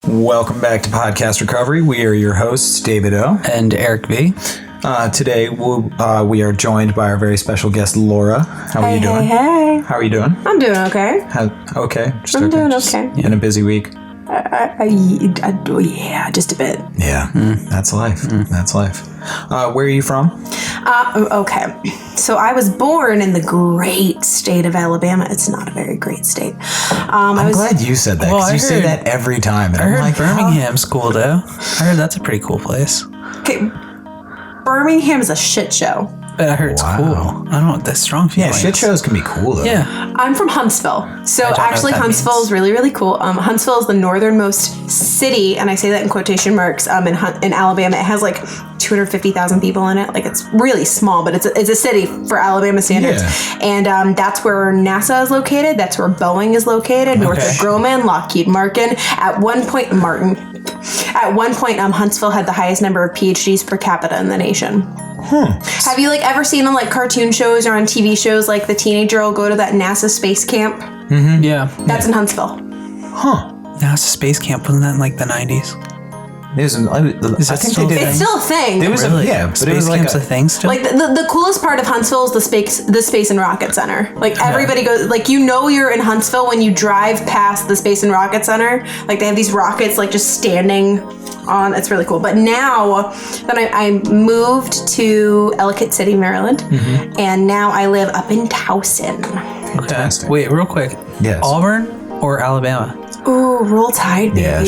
Welcome back to Podcast Recovery. We are your hosts, David O. And Eric V. Today, we are joined by our very special guest, Lora. How are you doing? Hey. How are you doing? I'm doing okay. Okay. I'm doing okay. In a busy week. Yeah, just a bit. Yeah, that's life. That's life. Where are you from? Okay. So I was born in the great state of Alabama. It's not a very great state. I'm glad you said that, because you say that every time. And I heard Birmingham's cool, though. I heard that's a pretty cool place. Okay. Birmingham is a shit show. But I heard it's cool. I don't know, the strong feelings. Yeah, shit shows can be cool, though. Yeah. I'm from Huntsville. So actually Huntsville is really, really cool. Huntsville is the northernmost city, and I say that in quotation marks, in Alabama. It has like 250,000 people in it. Like, it's really small, but it's a city for Alabama standards. Yeah. And that's where NASA is located. That's where Boeing is located. Northrop Grumman, Lockheed Martin. At one point, Huntsville had the highest number of PhDs per capita in the nation. Have you ever seen on cartoon shows or on TV shows the teenager will go to that NASA space camp? Mm-hmm. Yeah. That's in Huntsville. NASA space camp, wasn't that in the 90s? It's still a thing. It was really? but space it was camp's a thing still? The coolest part of Huntsville is the Space and Rocket Center. Everybody goes, you're in Huntsville when you drive past the Space and Rocket Center. They have these rockets just standing on. It's really cool. But now that I moved to Ellicott City, Maryland, and now I live up in Towson. Fantastic. Wait, real quick. Yes. Auburn or Alabama? Ooh, Roll Tide, baby. Yeah, I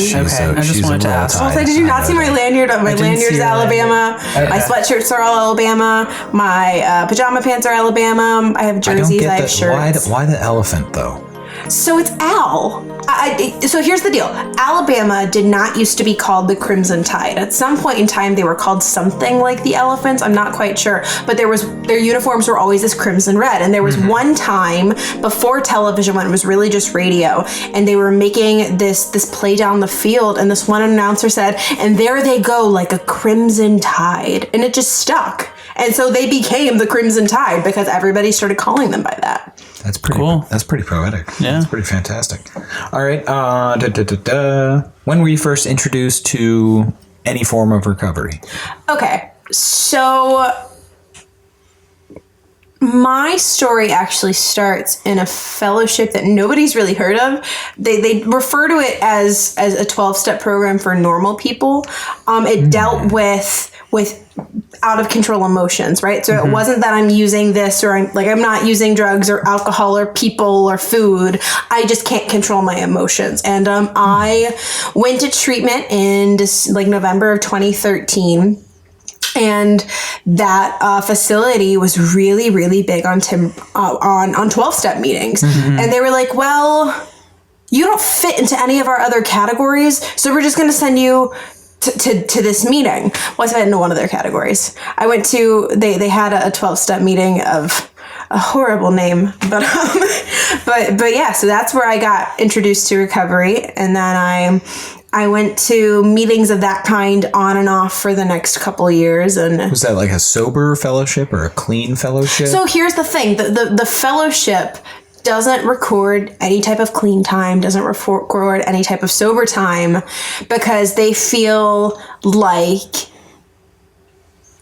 just wanted to ask. Roll Tide. Did you not see my lanyard? My lanyard's Alabama. My sweatshirts are all Alabama. My pajama pants are Alabama. I have jerseys. I have shirts. Why the elephant, though? So it's Al. So here's the deal. Alabama did not used to be called the Crimson Tide. At some point in time, they were called something like the Elephants. I'm not quite sure. But their uniforms were always this crimson red. And there was one time before television when it was really just radio, and they were making this play down the field, and this one announcer said, "And there they go like a crimson tide." And it just stuck. And so they became the Crimson Tide because everybody started calling them by that. That's pretty cool. That's pretty poetic. Yeah. That's pretty fantastic. All right. When were you first introduced to any form of recovery? Okay. So my story actually starts in a fellowship that nobody's really heard of. They refer to it as a 12-step program for normal people. It dealt with out of control emotions, right? So it wasn't that I'm using this or I'm not using drugs or alcohol or people or food. I just can't control my emotions. And I went to treatment in November of 2013. And that facility was really, really big on 12-step meetings. And they were like, well, you don't fit into any of our other categories, so we're just going to send you to this meeting. Well, I fit into one of their categories. I went to, they had a 12-step meeting of a horrible name, but yeah, so that's where I got introduced to recovery. And then I went to meetings of that kind on and off for the next couple of years. And was that like a sober fellowship or a clean fellowship? So here's the thing. The fellowship doesn't record any type of clean time, doesn't record any type of sober time, because they feel like,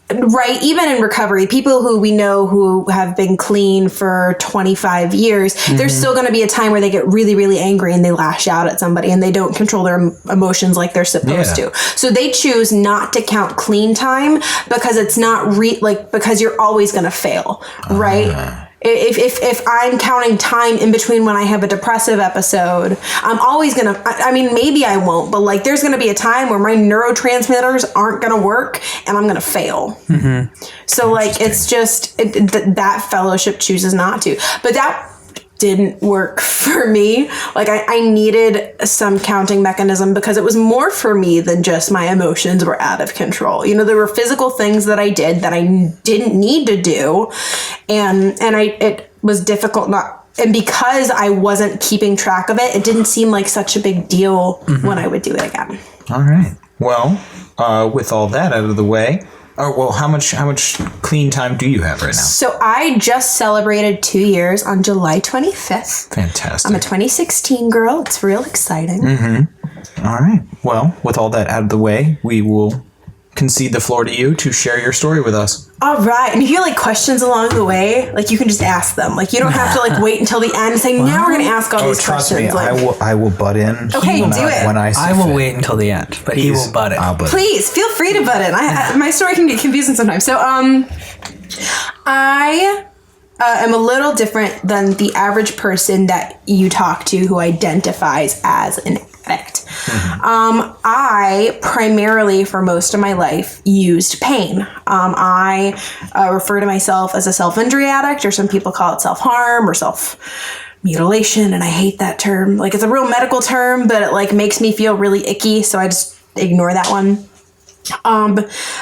right, even in recovery, people who we know who have been clean for 25 years, there's still going to be a time where they get really, really angry and they lash out at somebody and they don't control their emotions like they're supposed to. So they choose not to count clean time because it's not because you're always going to fail, right? If I'm counting time in between when I have a depressive episode, I'm always going to, maybe I won't, but there's going to be a time where my neurotransmitters aren't going to work and I'm going to fail. So it's just, that fellowship chooses not to. But that didn't work for me. I needed some counting mechanism because it was more for me than just my emotions were out of control. There were physical things that I did that I didn't need to do. And it was difficult and because I wasn't keeping track of it, it didn't seem like such a big deal when I would do it again. All right. Well, with all that out of the way, Oh, well, how much clean time do you have right now? So I just celebrated 2 years on July 25th. Fantastic. I'm a 2016 girl. It's real exciting. All right. Well, with all that out of the way, we will concede the floor to you to share your story with us. All right. And if you have like questions along the way, like you can just ask them. Like you don't have to like wait until the end and say, now we're going to ask all these trust questions. me, Like, I will butt in. Okay, do it. When I I will fit. wait until the end, but he will butt it. I'll butt please feel free to butt in. My story can get confusing sometimes. So, I am a little different than the average person that you talk to who identifies as an addict. I primarily, for most of my life, used pain. I refer to myself as a self-injury addict, or some people call it self-harm or self-mutilation, and I hate that term. Like, it's a real medical term, but it like makes me feel really icky, so I just ignore that one.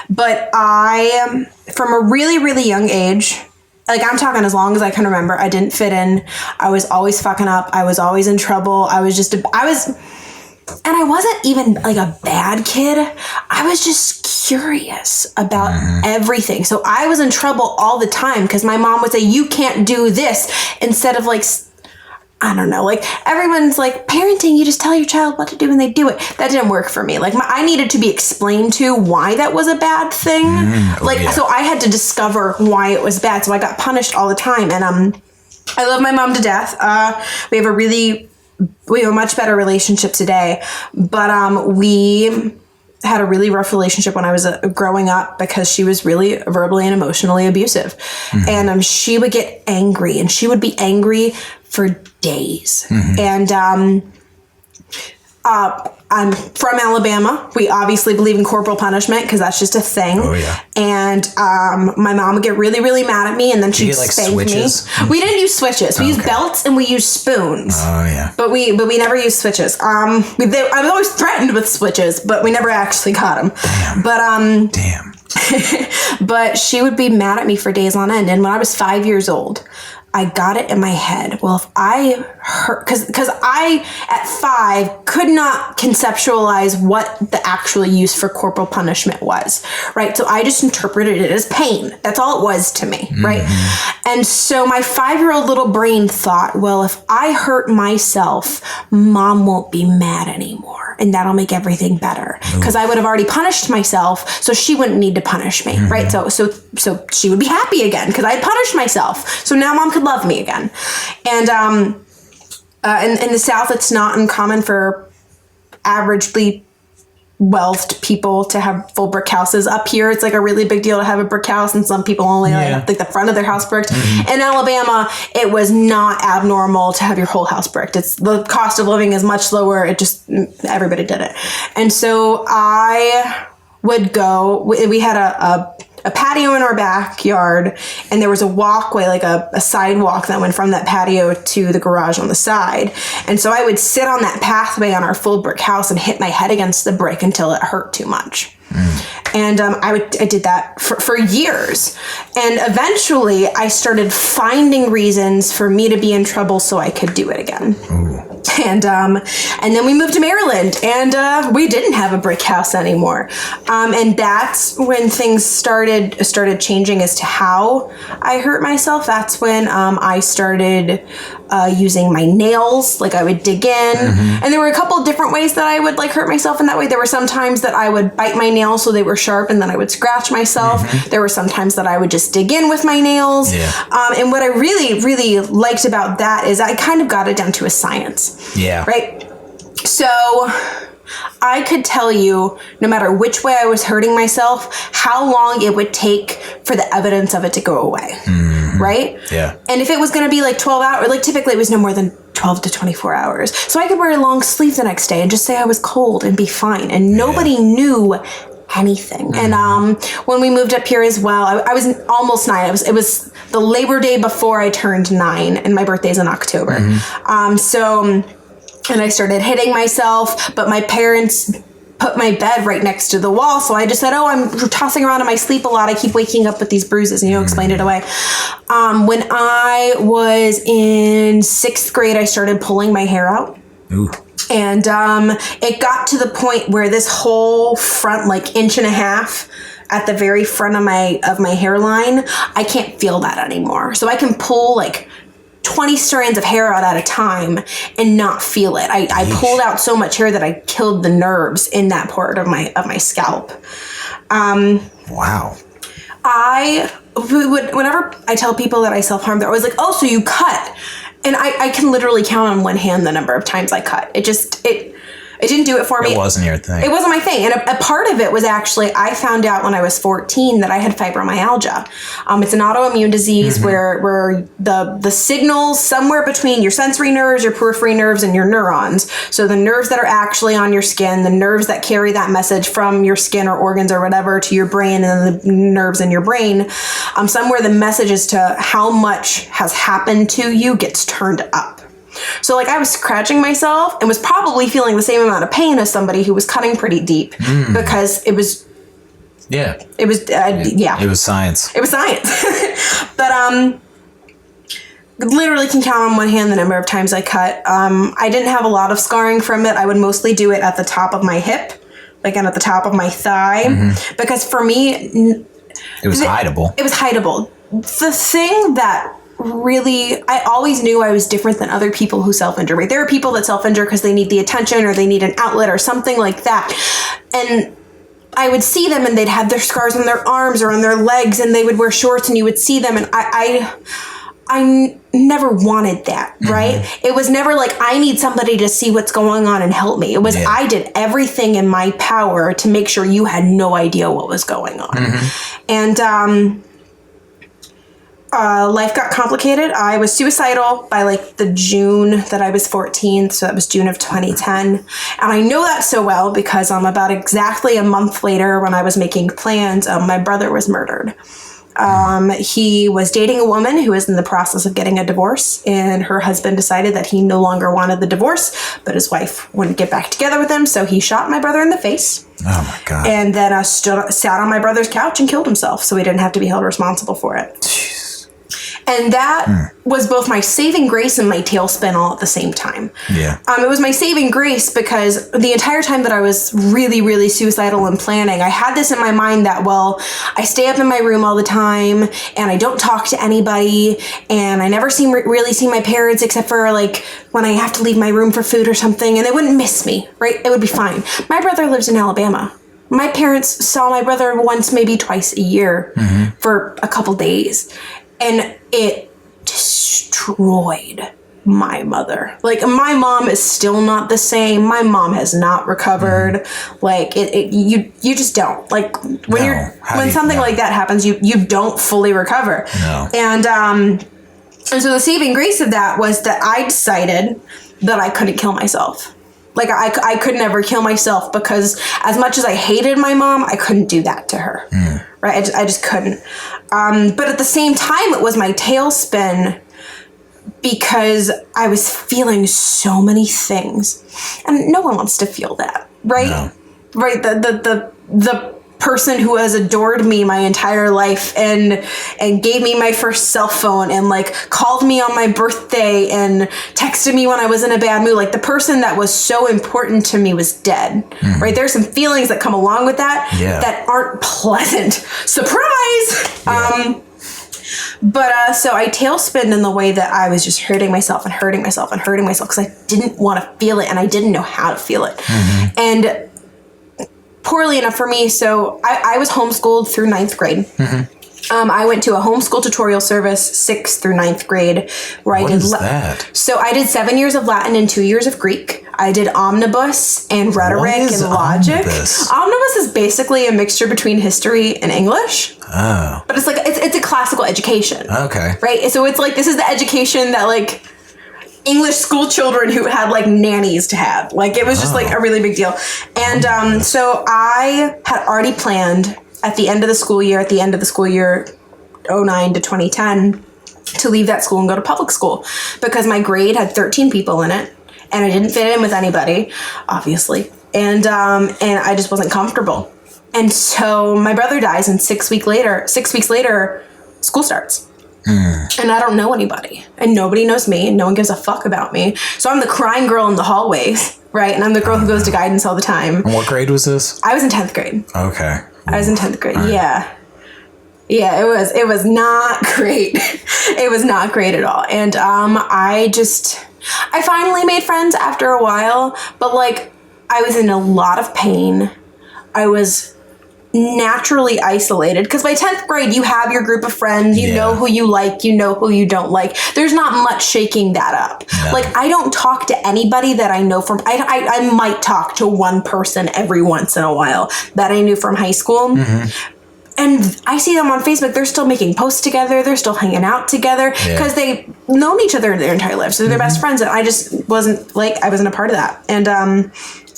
But I, from a really, really young age, like I'm talking as long as I can remember, I didn't fit in. I was always fucking up. I was always in trouble. And I wasn't even like a bad kid. I was just curious about everything. So I was in trouble all the time because my mom would say, you can't do this, instead of like, I don't know, like everyone's like, parenting, you just tell your child what to do and they do it. That didn't work for me. Like I needed to be explained to why that was a bad thing. So I had to discover why it was bad. So I got punished all the time. And I love my mom to death. We have a much better relationship today, but we had a really rough relationship when I was growing up because she was really verbally and emotionally abusive. And she would get angry, and she would be angry for days. And I'm from Alabama. We obviously believe in corporal punishment because that's just a thing. Oh, yeah. And my mom would get really, really mad at me, and then she'd like spank switches? me. We didn't use switches. We used belts and we used spoons. Oh, yeah. But we never used switches. I was always threatened with switches, but we never actually got them. Damn. But she would be mad at me for days on end. And when I was 5 years old, I got it in my head. Well, if I hurt, because I, at 5, could not conceptualize what the actual use for corporal punishment was, right? So I just interpreted it as pain. That's all it was to me, right? And so my 5-year-old little brain thought, well, if I hurt myself, mom won't be mad anymore, and that'll make everything better. Because I would have already punished myself, so she wouldn't need to punish me, right? So she would be happy again because I had punished myself. So now mom could love me again. And in the South, it's not uncommon for averagely wealthed people to have full brick houses. Up here, it's like a really big deal to have a brick house, and some people only like the front of their house bricked. In Alabama, it was not abnormal to have your whole house bricked. It's the cost of living is much lower. Everybody did it. And so I would go, we had a patio in our backyard, and there was a walkway, like a sidewalk that went from that patio to the garage on the side. And so I would sit on that pathway on our full brick house and hit my head against the brick until it hurt too much. And I did that for years. And eventually I started finding reasons for me to be in trouble so I could do it again. And then we moved to Maryland, and we didn't have a brick house anymore. And that's when things started changing as to how I hurt myself. That's when I started using my nails. Like I would dig in, and there were a couple of different ways that I would like hurt myself in that way. There were some times that I would bite my nails so they were sharp, and then I would scratch myself. There were some times that I would just dig in with my nails. And what I really, really liked about that is I kind of got it down to a science. Yeah. Right? So I could tell you, no matter which way I was hurting myself, how long it would take for the evidence of it to go away. Right? Yeah. And if it was going to be like 12 hours, like typically it was no more than 12 to 24 hours. So I could wear a long sleeve the next day and just say I was cold and be fine. And nobody knew anything. And when we moved up here as well, I was almost 9. It was the Labor Day before I turned 9, and my birthday's in October. And I started hitting myself, but my parents put my bed right next to the wall. So I just said, I'm tossing around in my sleep a lot. I keep waking up with these bruises, and explained it away. When I was in 6th grade, I started pulling my hair out. And it got to the point where this whole front, like 1.5 inches at the very front of my hairline, I can't feel that anymore. So I can pull like 20 strands of hair out at a time and not feel it. I pulled out so much hair that I killed the nerves in that part of my scalp. Wow. Whenever I tell people that I self-harm, they're always like, oh, so you cut. And I can literally count on one hand the number of times I cut. It didn't do it for me. It wasn't your thing. It wasn't my thing. And a part of it was actually, I found out when I was 14 that I had fibromyalgia. It's an autoimmune disease where the signals somewhere between your sensory nerves, your periphery nerves, and your neurons. So the nerves that are actually on your skin, the nerves that carry that message from your skin or organs or whatever to your brain, and then the nerves in your brain, somewhere the message as to how much has happened to you gets turned up. So like I was scratching myself and was probably feeling the same amount of pain as somebody who was cutting pretty deep because it was science. It was science. But literally can count on one hand the number of times I cut. I didn't have a lot of scarring from it. I would mostly do it at the top of my hip, like, and at the top of my thigh, because for me it was hideable. It was hideable. The thing that really, I always knew I was different than other people who self-injure. Right? There are people that self-injure because they need the attention or they need an outlet or something like that. And I would see them and they'd have their scars on their arms or on their legs and they would wear shorts and you would see them. And I never wanted that, right? It was never like, I need somebody to see what's going on and help me. It was, I did everything in my power to make sure you had no idea what was going on. And, life got complicated. I was suicidal by like the June that I was 14. So that was June of 2010. And I know that so well because about exactly a month later when I was making plans, my brother was murdered. He was dating a woman who was in the process of getting a divorce, and her husband decided that he no longer wanted the divorce, but his wife wouldn't get back together with him. So he shot my brother in the face. Oh my God. And then sat on my brother's couch and killed himself. So he didn't have to be held responsible for it. Jeez. And that was both my saving grace and my tailspin all at the same time. Yeah. It was my saving grace because the entire time that I was really, really suicidal and planning, I had this in my mind that, well, I stay up in my room all the time and I don't talk to anybody and I never really see my parents except for like when I have to leave my room for food or something, and they wouldn't miss me, right? It would be fine. My brother lives in Alabama. My parents saw my brother once, maybe twice a year for a couple days. And it destroyed my mother. Like, my mom is still not the same. My mom has not recovered. Like, you just don't. Like, when something like that happens, you don't fully recover. No. And so the saving grace of that was that I decided that I couldn't kill myself. Like, I could never kill myself because as much as I hated my mom, I couldn't do that to her. Right? I just couldn't. But at the same time, it was my tailspin because I was feeling so many things. And no one wants to feel that, right? No. Right? The person who has adored me my entire life and gave me my first cell phone and like called me on my birthday and texted me when I was in a bad mood, like the person that was so important to me was dead. Right? There's some feelings that come along with that that aren't pleasant. Surprise! But so I tailspinned in the way that I was just hurting myself because I didn't want to feel it and I didn't know how to feel it. And poorly enough for me, so I was homeschooled through 9th grade. I went to a homeschool tutorial service 6th through 9th grade where I did. What is that? So I did 7 years of Latin and 2 years of Greek. I did omnibus and rhetoric and logic. Omnibus is basically a mixture between history and English. Oh. But it's like it's a classical education. Okay. Right? So it's like this is the education that like English school children who had like nannies to have. Like it was just like a really big deal. And so I had already planned at the end of the school year 09 to 2010 to leave that school and go to public school because my grade had 13 people in it and I didn't fit in with anybody, obviously. And I just wasn't comfortable. And so my brother dies and 6 weeks later, school starts. And I don't know anybody and nobody knows me and no one gives a fuck about me. So I'm the crying girl in the hallways, right? And I'm the girl who goes to guidance all the time. And what grade was this? I was in 10th grade. Okay. I was in 10th grade. Right. Yeah, it was not great. It was not great at all. And I finally made friends after a while, but like I was in a lot of pain. I was naturally isolated because by 10th grade you have your group of friends, you know who you like, you know who you don't like. There's not much shaking that up. No. Like I don't talk to anybody that I know from I might talk to one person every once in a while that I knew from high school. Mm-hmm. And I see them on Facebook. They're still making posts together. They're still hanging out together because they've known each other their entire lives. So they're best friends. And I just wasn't I wasn't a part of that. And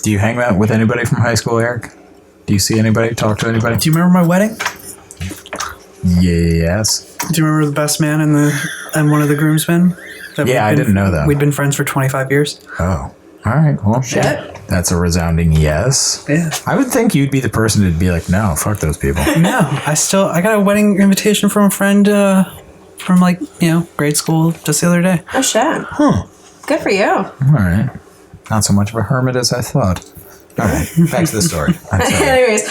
do you hang out with anybody from high school, Eric? Do you see anybody? Talk to anybody? Do you remember my wedding? Yes. Do you remember the best man and one of the groomsmen? I didn't know that. We'd been friends for 25 years. Oh. All right. Well, shit. That's a resounding yes. Yeah. I would think you'd be the person who'd be like, no, fuck those people. No, I got a wedding invitation from a friend from grade school just the other day. Oh shit. Huh. Good for you. All right. Not so much of a hermit as I thought. All right. Back to the story. Anyways,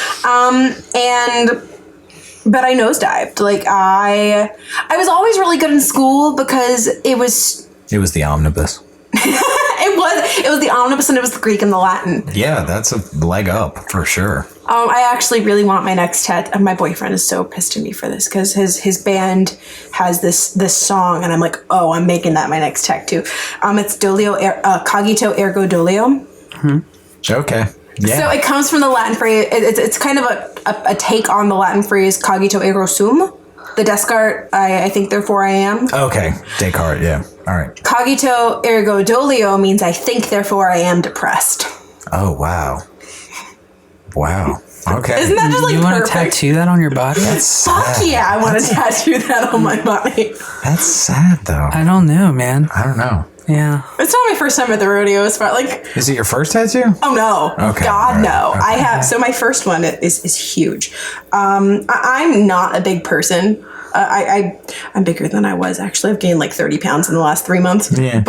but I nosedived. Like I was always really good in school because it was the omnibus. It was the omnibus and it was the Greek and the Latin. Yeah, that's a leg up for sure. I actually really want my next tattoo. My boyfriend is so pissed at me for this because his band has this song and I'm like, oh, I'm making that my next tattoo. It's Dolio, cogito ergo dolio. Mm-hmm. Okay. Yeah. So it comes from the Latin phrase. It's kind of a take on the Latin phrase cogito ergo sum. The Descartes, I think therefore I am. Okay. Descartes, yeah. All right. Cogito ergo dolio means I think therefore I am depressed. Oh, wow. Wow. Okay. Isn't that just like you want to tattoo that on your body? That's sad. Fuck yeah, I want to tattoo that on my body. That's sad though. I don't know, man. I don't know. Yeah. It's not my first time at the rodeo. It's about like. Is it your first tattoo? Oh no! Okay. God right. no! Okay. I have. So my first one is huge. I'm not a big person. I'm bigger than I was actually. I've gained like 30 pounds in the last 3 months. Yeah.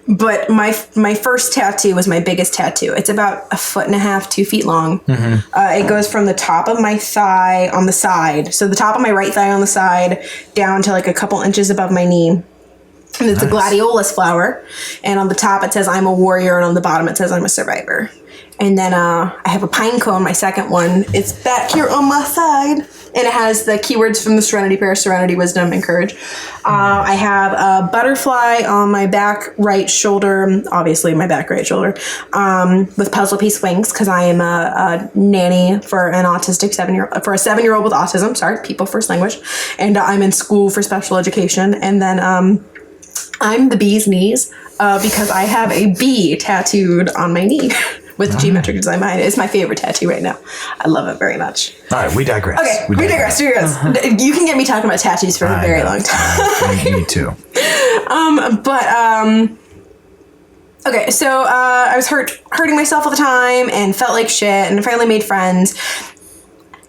But my first tattoo was my biggest tattoo. It's about 1.5 feet, 2 feet long. Mm-hmm. It goes from the top of my thigh on the side, so the top of my right thigh on the side, down to like a couple inches above my knee. And it's a gladiolus flower. And on the top it says I'm a warrior, and on the bottom it says I'm a survivor. And then I have a pine cone, my second one. It's back here on my side. And it has the keywords from the Serenity Prayer: Serenity, Wisdom, and Courage. I have a butterfly on my back right shoulder, obviously my back right shoulder, with puzzle piece wings, because I am a nanny for an autistic 7-year-old, for a 7-year-old with autism. Sorry, people first language. And I'm in school for special education. And then I'm the bee's knees because I have a bee tattooed on my knee. With geometric design behind it. It's my favorite tattoo right now. I love it very much. All right, we digress. Okay, we digress. You can get me talking about tattoos for a very long time. Me too. Okay, so I was hurting myself all the time and felt like shit, and finally made friends.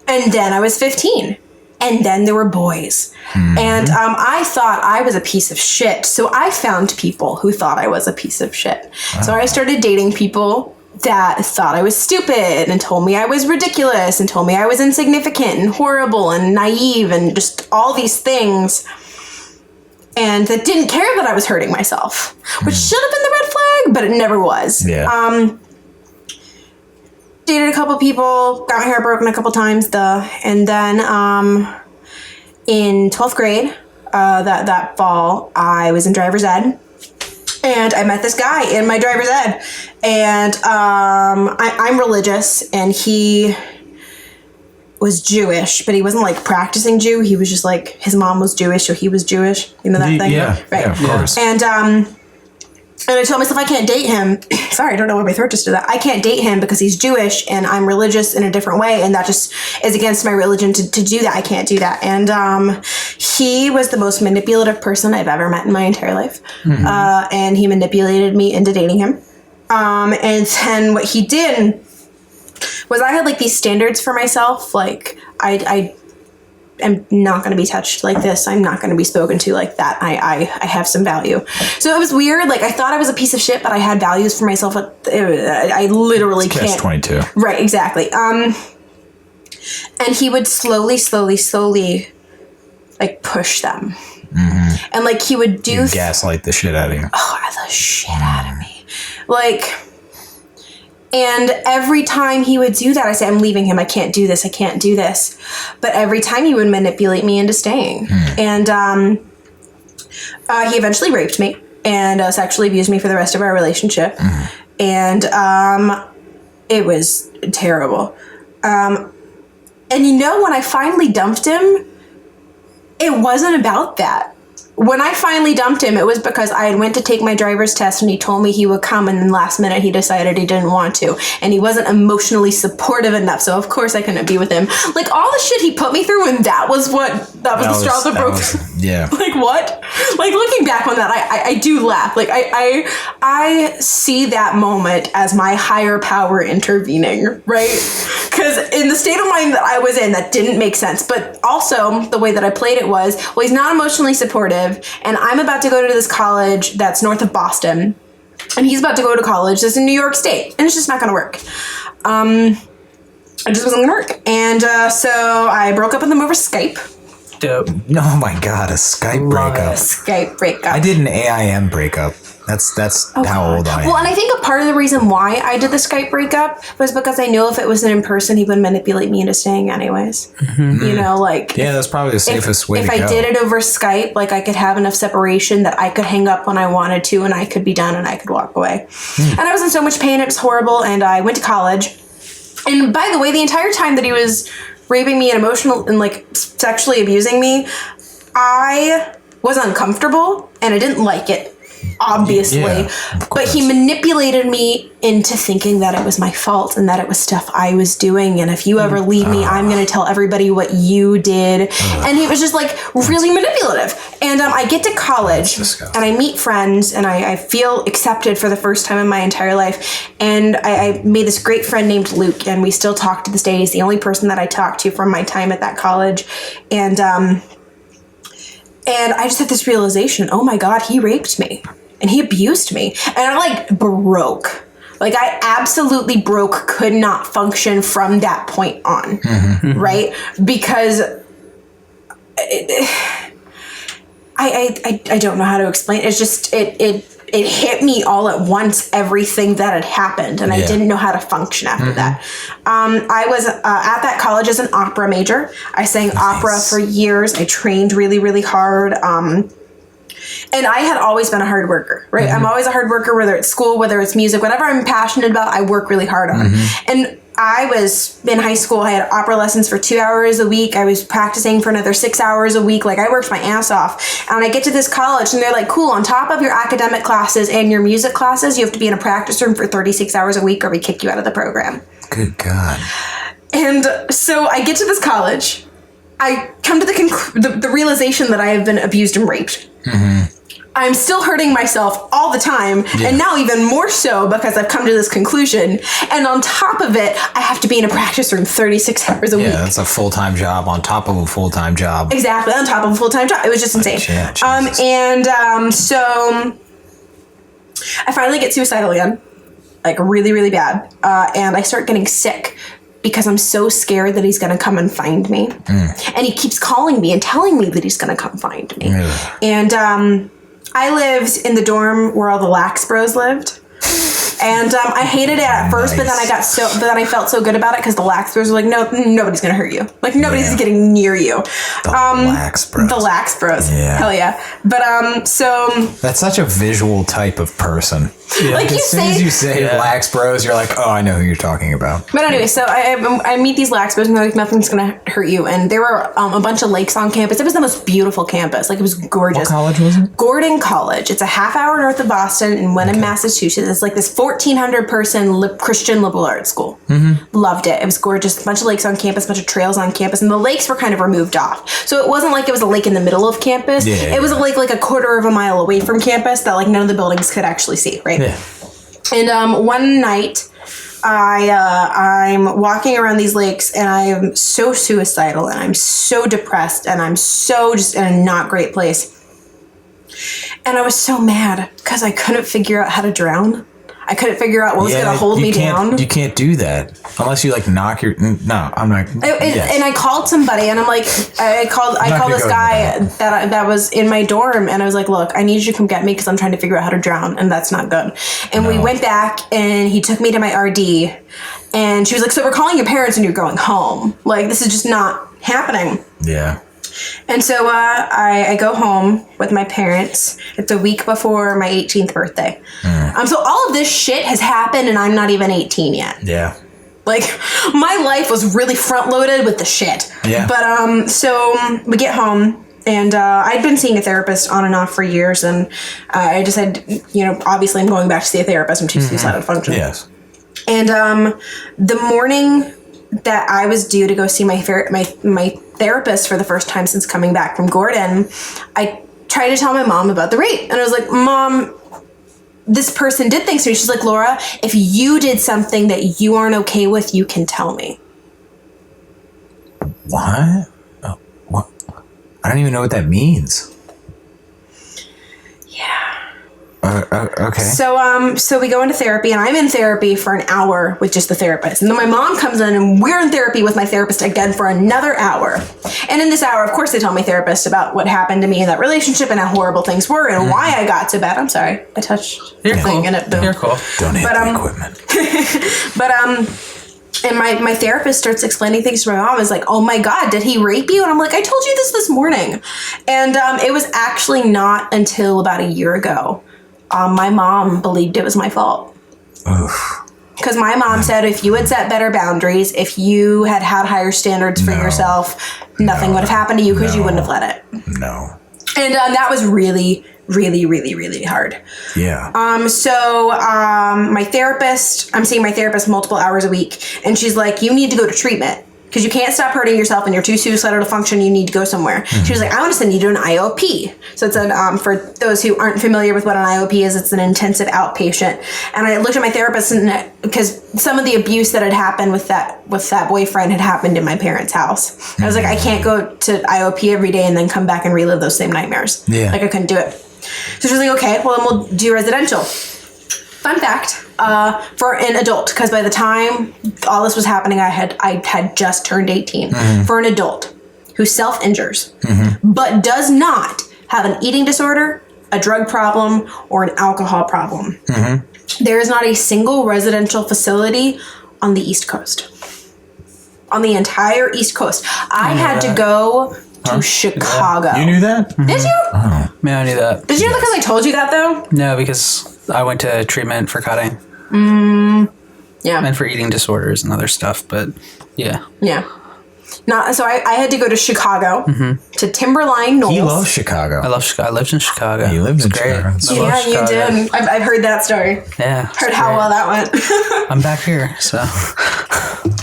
And then I was 15. And then there were boys. Mm-hmm. And I thought I was a piece of shit. So I found people who thought I was a piece of shit. Wow. So I started dating people that thought I was stupid and told me I was ridiculous and told me I was insignificant and horrible and naive and just all these things, and that didn't care that I was hurting myself, which should have been the red flag, but it never was. Yeah. Dated a couple people, got my hair broken a couple times, and then in 12th grade, that fall, I was in driver's ed. And I met this guy in my driver's ed, and I'm religious, and he was Jewish, but he wasn't like practicing Jew. He was just like, his mom was Jewish, so he was Jewish. You know that thing? Yeah, right. Yeah, of course. And I told myself I can't date him. Sorry, I don't know why my throat just did that. I can't date him because he's Jewish and I'm religious in a different way. And that just is against my religion to do that. I can't do that. And he was the most manipulative person I've ever met in my entire life. Mm-hmm. And he manipulated me into dating him. And then what he did was I had like these standards for myself. Like I am not going to be touched like this. I'm not going to be spoken to like that. I have some value. So it was weird. Like I thought I was a piece of shit, but I had values for myself. I literally it's can't. Catch-22. Right, exactly. And he would slowly, like, push them. And, like, he would do... gaslight the shit out of you. Oh, the shit out of me. Like... And every time he would do that, I say, I'm leaving him. I can't do this. I can't do this. But every time he would manipulate me into staying. And he eventually raped me and sexually abused me for the rest of our relationship. And it was terrible. And you know, when I finally dumped him, it wasn't about that. When I finally dumped him, it was because I went to take my driver's test and he told me he would come, and then last minute he decided he didn't want to. And he wasn't emotionally supportive enough, so of course I couldn't be with him. Like, all the shit he put me through, and that was the straw that broke. Yeah. Like, what? Like, looking back on that, I do laugh. Like, I see that moment as my higher power intervening, right? Because in the state of mind that I was in, that didn't make sense. But also, the way that I played it was, well, he's not emotionally supportive, and I'm about to go to this college that's north of Boston, and he's about to go to college that's in New York State, and it's just not going to work. It just wasn't going to work. And so I broke up with him over Skype. Dope. Oh my God, a Skype breakup. Skype breakup. I did an AIM breakup. That's how old I am. Well, and I think a part of the reason why I did the Skype breakup was because I know if it was in person, he would manipulate me into staying anyways. You know, like... Yeah, that's probably the safest way to go. If I did it over Skype, like, I could have enough separation that I could hang up when I wanted to, and I could be done, and I could walk away. And I was in so much pain, it was horrible, and I went to college. And by the way, the entire time that he was raping me and like, sexually abusing me, I was uncomfortable, and I didn't like it. Obviously, but he manipulated me into thinking that it was my fault and that it was stuff I was doing, and if you ever leave me, I'm going to tell everybody what you did. And he was just, like, really manipulative. And I get to college and I meet friends, and I feel accepted for the first time in my entire life. And I made this great friend named Luke, and we still talk to this day. He's the only person that I talked to from my time at that college. And I just had this realization, oh my God, he raped me and he abused me. And I, like, broke. Like, I absolutely broke, could not function from that point on. Right? Because I don't know how to explain it. It's just, it hit me all at once, everything that had happened, and I didn't know how to function after that. I was at that college as an opera major. I sang opera for years. I trained really, really hard. And I had always been a hard worker, right? I'm always a hard worker, whether it's school, whether it's music, whatever I'm passionate about, I work really hard on. And I was in high school. I had opera lessons for 2 hours a week. I was practicing for another 6 hours a week. Like, I worked my ass off. And I get to this college, and they're like, cool, on top of your academic classes and your music classes, you have to be in a practice room for 36 hours a week, or we kick you out of the program. Good God. And so I get to this college. I come to the realization that I have been abused and raped. I'm still hurting myself all the time, and now even more so because I've come to this conclusion. And on top of it, I have to be in a practice room 36 hours a week. Yeah, that's a full-time job on top of a full-time job. Exactly, on top of a full-time job. It was just insane. So I finally get suicidal again, like, really, really bad. And I start getting sick because I'm so scared that he's going to come and find me. And he keeps calling me and telling me that he's going to come find me. And I lived in the dorm where all the lax bros lived. And I hated it at first, but then I felt so good about it because the lax bros were like, no, nobody's gonna hurt you. Like, nobody's getting near you. The lax bros. The lax bros. Yeah. Hell yeah. But so that's such a visual type of person. Yeah. Like, as soon as you say lax bros, you're like, oh, I know who you're talking about. But anyway, so I meet these lax bros, and they're like, nothing's gonna hurt you. And there were a bunch of lakes on campus. It was the most beautiful campus. Like, it was gorgeous. What college was it? Gordon College. It's a half-hour north of Boston in Wenham, Massachusetts. It's like this 1,400-person Christian liberal arts school. Loved it. It was gorgeous. A bunch of lakes on campus, a bunch of trails on campus, and the lakes were kind of removed off. So it wasn't like it was a lake in the middle of campus. It was a lake like a quarter of a mile away from campus that, like, none of the buildings could actually see, right? Yeah. And one night, I'm walking around these lakes, and I am so suicidal, and I'm so depressed, and I'm so just in a not great place. And I was so mad because I couldn't figure out how to drown. I couldn't figure out what was going to hold me down. You can't do that unless you like knock your. No, I'm not. Yes. And I called somebody, and I'm like, I called this guy that was in my dorm, and I was like, look, I need you to come get me because I'm trying to figure out how to drown, and that's not good. And we went back, and he took me to my RD, and she was like, so we're calling your parents, and you're going home. Like, this is just not happening. Yeah. And so I go home with my parents. It's the week before my 18th birthday. So all of this shit has happened, and I'm not even 18 yet. Yeah. Like, my life was really front-loaded with the shit. Yeah. But, so we get home, and I'd been seeing a therapist on and off for years, and I just had, obviously I'm going back to see a therapist. I'm too suicidal to function. Yes. And the morning that I was due to go see my therapist for the first time since coming back from Gordon, I tried to tell my mom about the rape. And I was like, Mom, this person did things to me. She's like, Laura, if you did something that you aren't okay with, you can tell me. What? Oh, what? I don't even know what that means. Yeah. Okay. So we go into therapy, and I'm in therapy for an hour with just the therapist. And then my mom comes in, and we're in therapy with my therapist again for another hour. And in this hour, of course, they tell my therapist about what happened to me in that relationship and how horrible things were and why I got to bed. I'm sorry. I touched You're the cool. thing and it boom. You're cool. Don't hit the equipment. And my therapist starts explaining things to my mom. Is like, oh my God, did he rape you? And I'm like, I told you this morning. And it was actually not until about a year ago. My mom believed it was my fault. Because my mom said if you had set better boundaries, if you had higher standards for yourself, nothing would have happened to you because you wouldn't have let it. No. And that was really, really, really, really hard. Yeah. My therapist, I'm seeing my therapist multiple hours a week, and she's like, you need to go to treatment. Because you can't stop hurting yourself and you're too suicidal to function, you need to go somewhere. She was like, I want to send you to an IOP. So it's for those who aren't familiar with what an IOP is, it's an intensive outpatient. And I looked at my therapist, and because some of the abuse that had happened with that boyfriend had happened in my parents' house. I was like, I can't go to IOP every day and then come back and relive those same nightmares. Yeah. Like, I couldn't do it. So she was like, okay, well, then we'll do residential. Fun fact, for an adult, because by the time all this was happening, I had just turned 18. For an adult who self-injures, but does not have an eating disorder, a drug problem, or an alcohol problem, there is not a single residential facility on the East Coast. On the entire East Coast. I had to go to Chicago. You knew that? Did you? Yeah, I knew that. Did you know that because I told you that, though? No, because I went to treatment for cutting. Yeah. And for eating disorders and other stuff, but yeah. Yeah. So I had to go to Chicago, to Timberline Knolls. He loves Chicago. I love Chicago. I lived in Chicago. You lived in Chicago. Yeah, you did. I've heard that story. Yeah. Heard how well that went. I'm back here, so.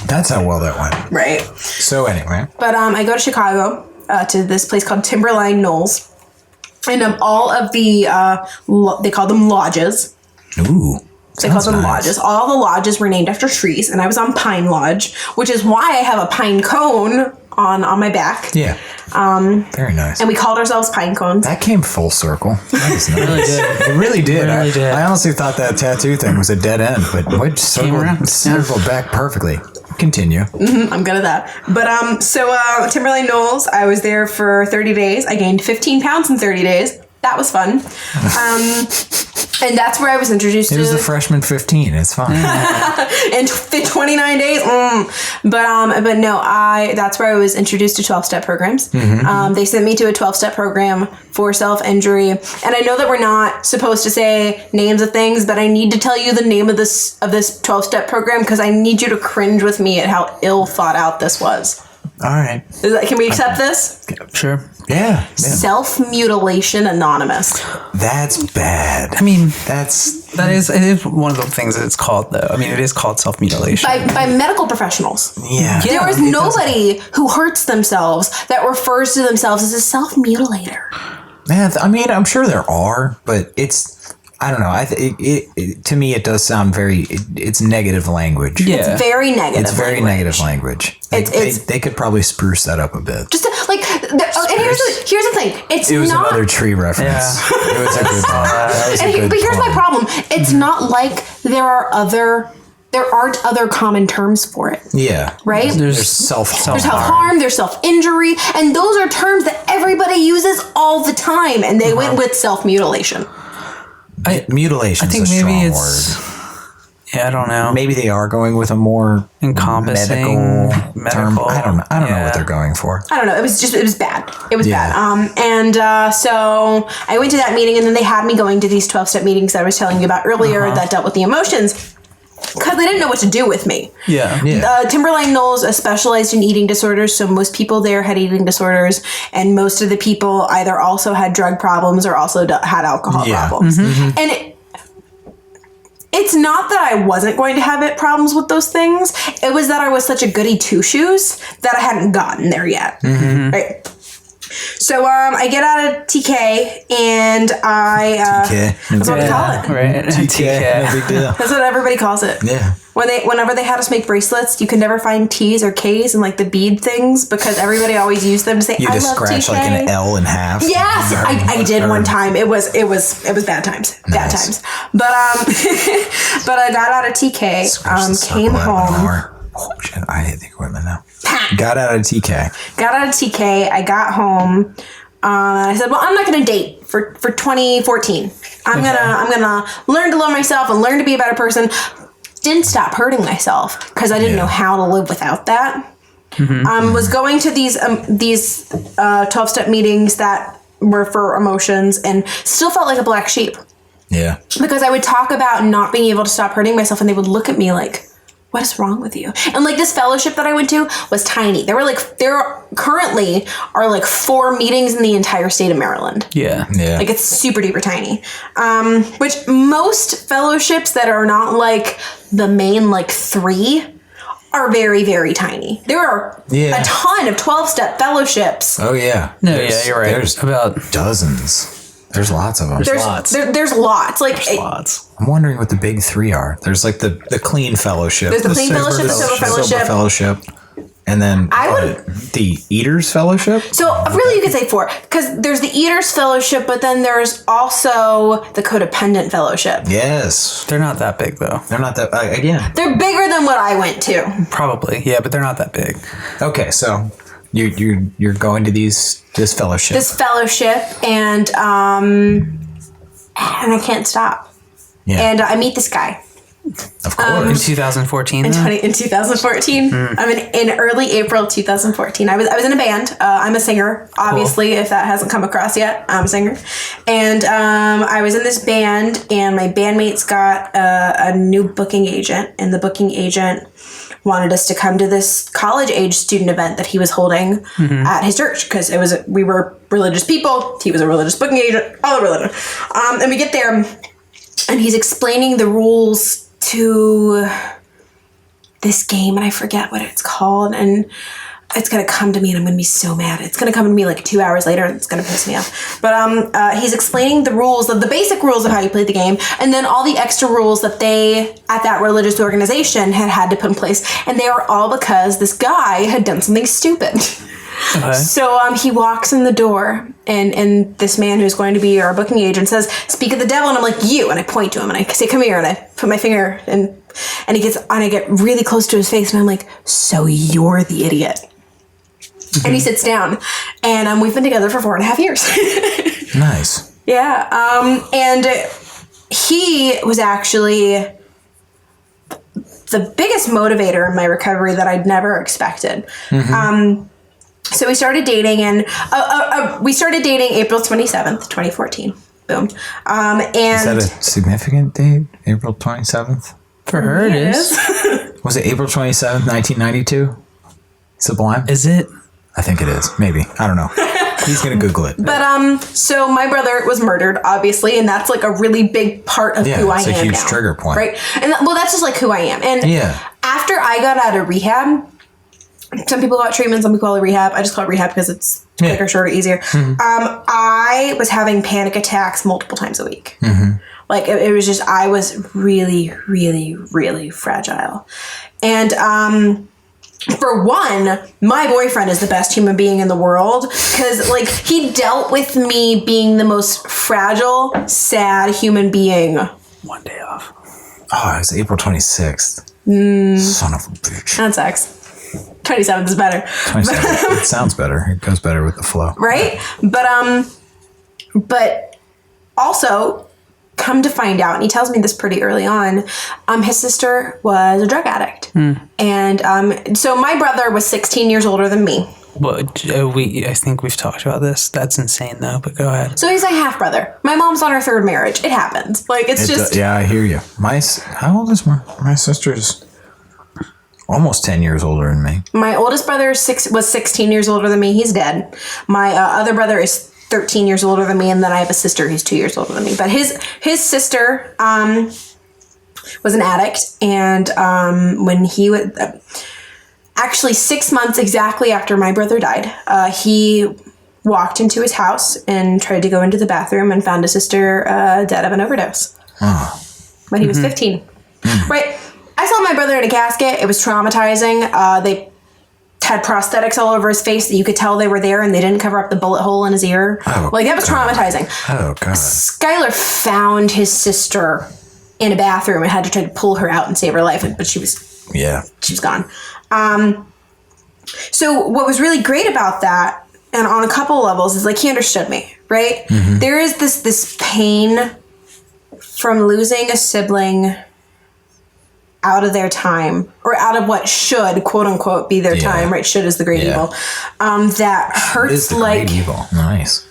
That's how well that went. Right. So anyway. But I go to Chicago, to this place called Timberline Knolls. And all of the, they call them lodges. Ooh. They call them lodges. All the lodges were named after trees, and I was on Pine Lodge, which is why I have a pine cone on my back. Yeah. Very nice. And we called ourselves Pine Cones. That came full circle. That was nice. It really did. It really did. I honestly thought that tattoo thing was a dead end, but it circled back perfectly. Continue. I'm good at that. But Timberline Knolls, I was there for 30 days. I gained 15 pounds in 30 days. That was fun. And that's where I was introduced to... It was the freshman 15. It's fine. In 29 days. But no, that's where I was introduced to 12-step programs. They sent me to a 12-step program for self-injury. And I know that we're not supposed to say names of things, but I need to tell you the name of this 12-step program because I need you to cringe with me at how ill thought out this was. All right. Can we accept this? Sure. Yeah. Self-Mutilation Anonymous. That's bad. I mean, it is one of the things that it's called, though. I mean, it is called self-mutilation. By medical professionals. Yeah. There is nobody who hurts themselves that refers to themselves as a self-mutilator. Yeah, I mean, I'm sure there are, but I don't know. To me, it does sound it's negative language. Yeah. It's very negative. It's very negative language. They could probably spruce that up a bit. Just and here's the thing. It was another tree reference. Yeah. It was a good one. But here's my problem. It's not like there aren't other common terms for it. Yeah. Right? There's self-harm. There's self-harm, there's self-injury, and those are terms that everybody uses all the time, and they went with self-mutilation. Mutilation is a strong word. Yeah, I don't know. Maybe they are going with a more encompassing medical term. I don't know what they're going for. I don't know. It was bad. It was bad. So I went to that meeting, and then they had me going to these 12-step meetings that I was telling you about earlier that dealt with the emotions. Because they didn't know what to do with me. Timberline Knowles specialized in eating disorders, so most people there had eating disorders, and most of the people either also had drug problems or also had alcohol problems. And it's not that I wasn't going to have problems with those things. It was that I was such a goody two-shoes that I hadn't gotten there yet. Right? So I get out of TK and that's what we call it. Right. TK. No big deal. That's what everybody calls it. Yeah. Whenever they had us make bracelets, you can never find T's or K's and like the bead things because everybody always used them to say, You I just love scratch TK. like an L in half. Yes, I did one time. It was bad times. Bad times. But but I got out of TK, came home. Oh shit, I hate the equipment now. Got out of TK. I got home. I said, well, I'm not going to date for 2014. I'm gonna learn to love myself and learn to be a better person. Didn't stop hurting myself because I didn't know how to live without that. Was going to these 12-step meetings that were for emotions and still felt like a black sheep. Yeah. Because I would talk about not being able to stop hurting myself and they would look at me like, what is wrong with you? And like this fellowship that I went to was tiny. There currently are like 4 meetings in the entire state of Maryland. Yeah. Like it's super duper tiny. Which most fellowships that are not like the main like 3 are very, very tiny. There are a ton of 12-step fellowships. Oh yeah. You're right. There's about dozens. There's lots of them. There's lots. There's lots. Like there's lots. I'm wondering what the big 3 are. There's like the clean fellowship. There's the clean fellowship, the sober fellowship. And then the Eaters Fellowship. So really you could say 4 because there's the Eaters Fellowship, but then there's also the Codependent Fellowship. Yes. They're not that big though. They're not that again. They're bigger than what I went to. Probably, yeah, but they're not that big. Okay, so you're going to this fellowship. This fellowship, and I can't stop. Yeah. And I meet this guy. Of course. In 2014. In 2014. I'm in early April 2014. I was in a band. I'm a singer, obviously, if that hasn't come across yet. I'm a singer. And I was in this band, and my bandmates got a new booking agent, and the booking agent wanted us to come to this college-age student event that he was holding at his church because we were religious people. He was a religious booking agent. All religion. And we get there, and he's explaining the rules to this game, and I forget what it's called, and it's gonna come to me, and I'm gonna be so mad. It's gonna come to me like 2 hours later, and it's gonna piss me off. But he's explaining the rules of the basic rules of how you play the game, and then all the extra rules that they at that religious organization had to put in place, and they were all because this guy had done something stupid. Okay. So he walks in the door, and this man who's going to be our booking agent says, "Speak of the devil," and I'm like, "You," and I point to him, and I say, "Come here," and I put my finger, and I get really close to his face, and I'm like, "So you're the idiot." And he sits down, and we've been together for 4.5 years. Nice. Yeah, and he was actually the biggest motivator in my recovery that I'd never expected. So we started dating, and we started dating April 27th, 2014. Boom. And is that a significant date? April 27th? For her, it is. Was it April 27th, 1992? Sublime? Is it? I think it is. Maybe. I don't know. He's going to Google it. But, so my brother was murdered, obviously, and that's like a really big part of who I am now. it's a huge trigger point. Right? And that's just like who I am. And after I got out of rehab, some people call it treatment, some people call it rehab. I just call it rehab because it's quicker, shorter, easier. I was having panic attacks multiple times a week. Like it was just, I was really, really, really fragile. And for one, my boyfriend is the best human being in the world because like he dealt with me being the most fragile, sad human being. One day off. Oh, it's April 26th. Son of a bitch. That sucks. 27th is better. 27th. It sounds better. It goes better with the flow. Right? But also, come to find out, and he tells me this pretty early on, his sister was a drug addict. And so my brother was 16 years older than me. Well, I think we've talked about this. That's insane, though. But go ahead. So he's my half brother. My mom's on her third marriage. It happens. Like it's just yeah, I hear you. How old is my sister's? Almost 10 years older than me. My oldest brother was 16 years older than me. He's dead. My other brother is 13 years older than me, and then I have a sister who's 2 years older than me. But his sister was an addict, and when he was actually 6 months exactly after my brother died, he walked into his house and tried to go into the bathroom and found his sister dead of an overdose. When he was 15. Right. I saw my brother in a casket. It was traumatizing. They had prosthetics all over his face that you could tell they were there, and they didn't cover up the bullet hole in his ear. That was traumatizing. Oh, God. Skylar found his sister in a bathroom and had to try to pull her out and save her life, but she was gone. So what was really great about that, and on a couple levels, is like he understood me, right? There is this pain from losing a sibling out of their time, or out of what should, quote unquote, be their time, right? Should is the great evil. That hurts Is the like great evil. Nice.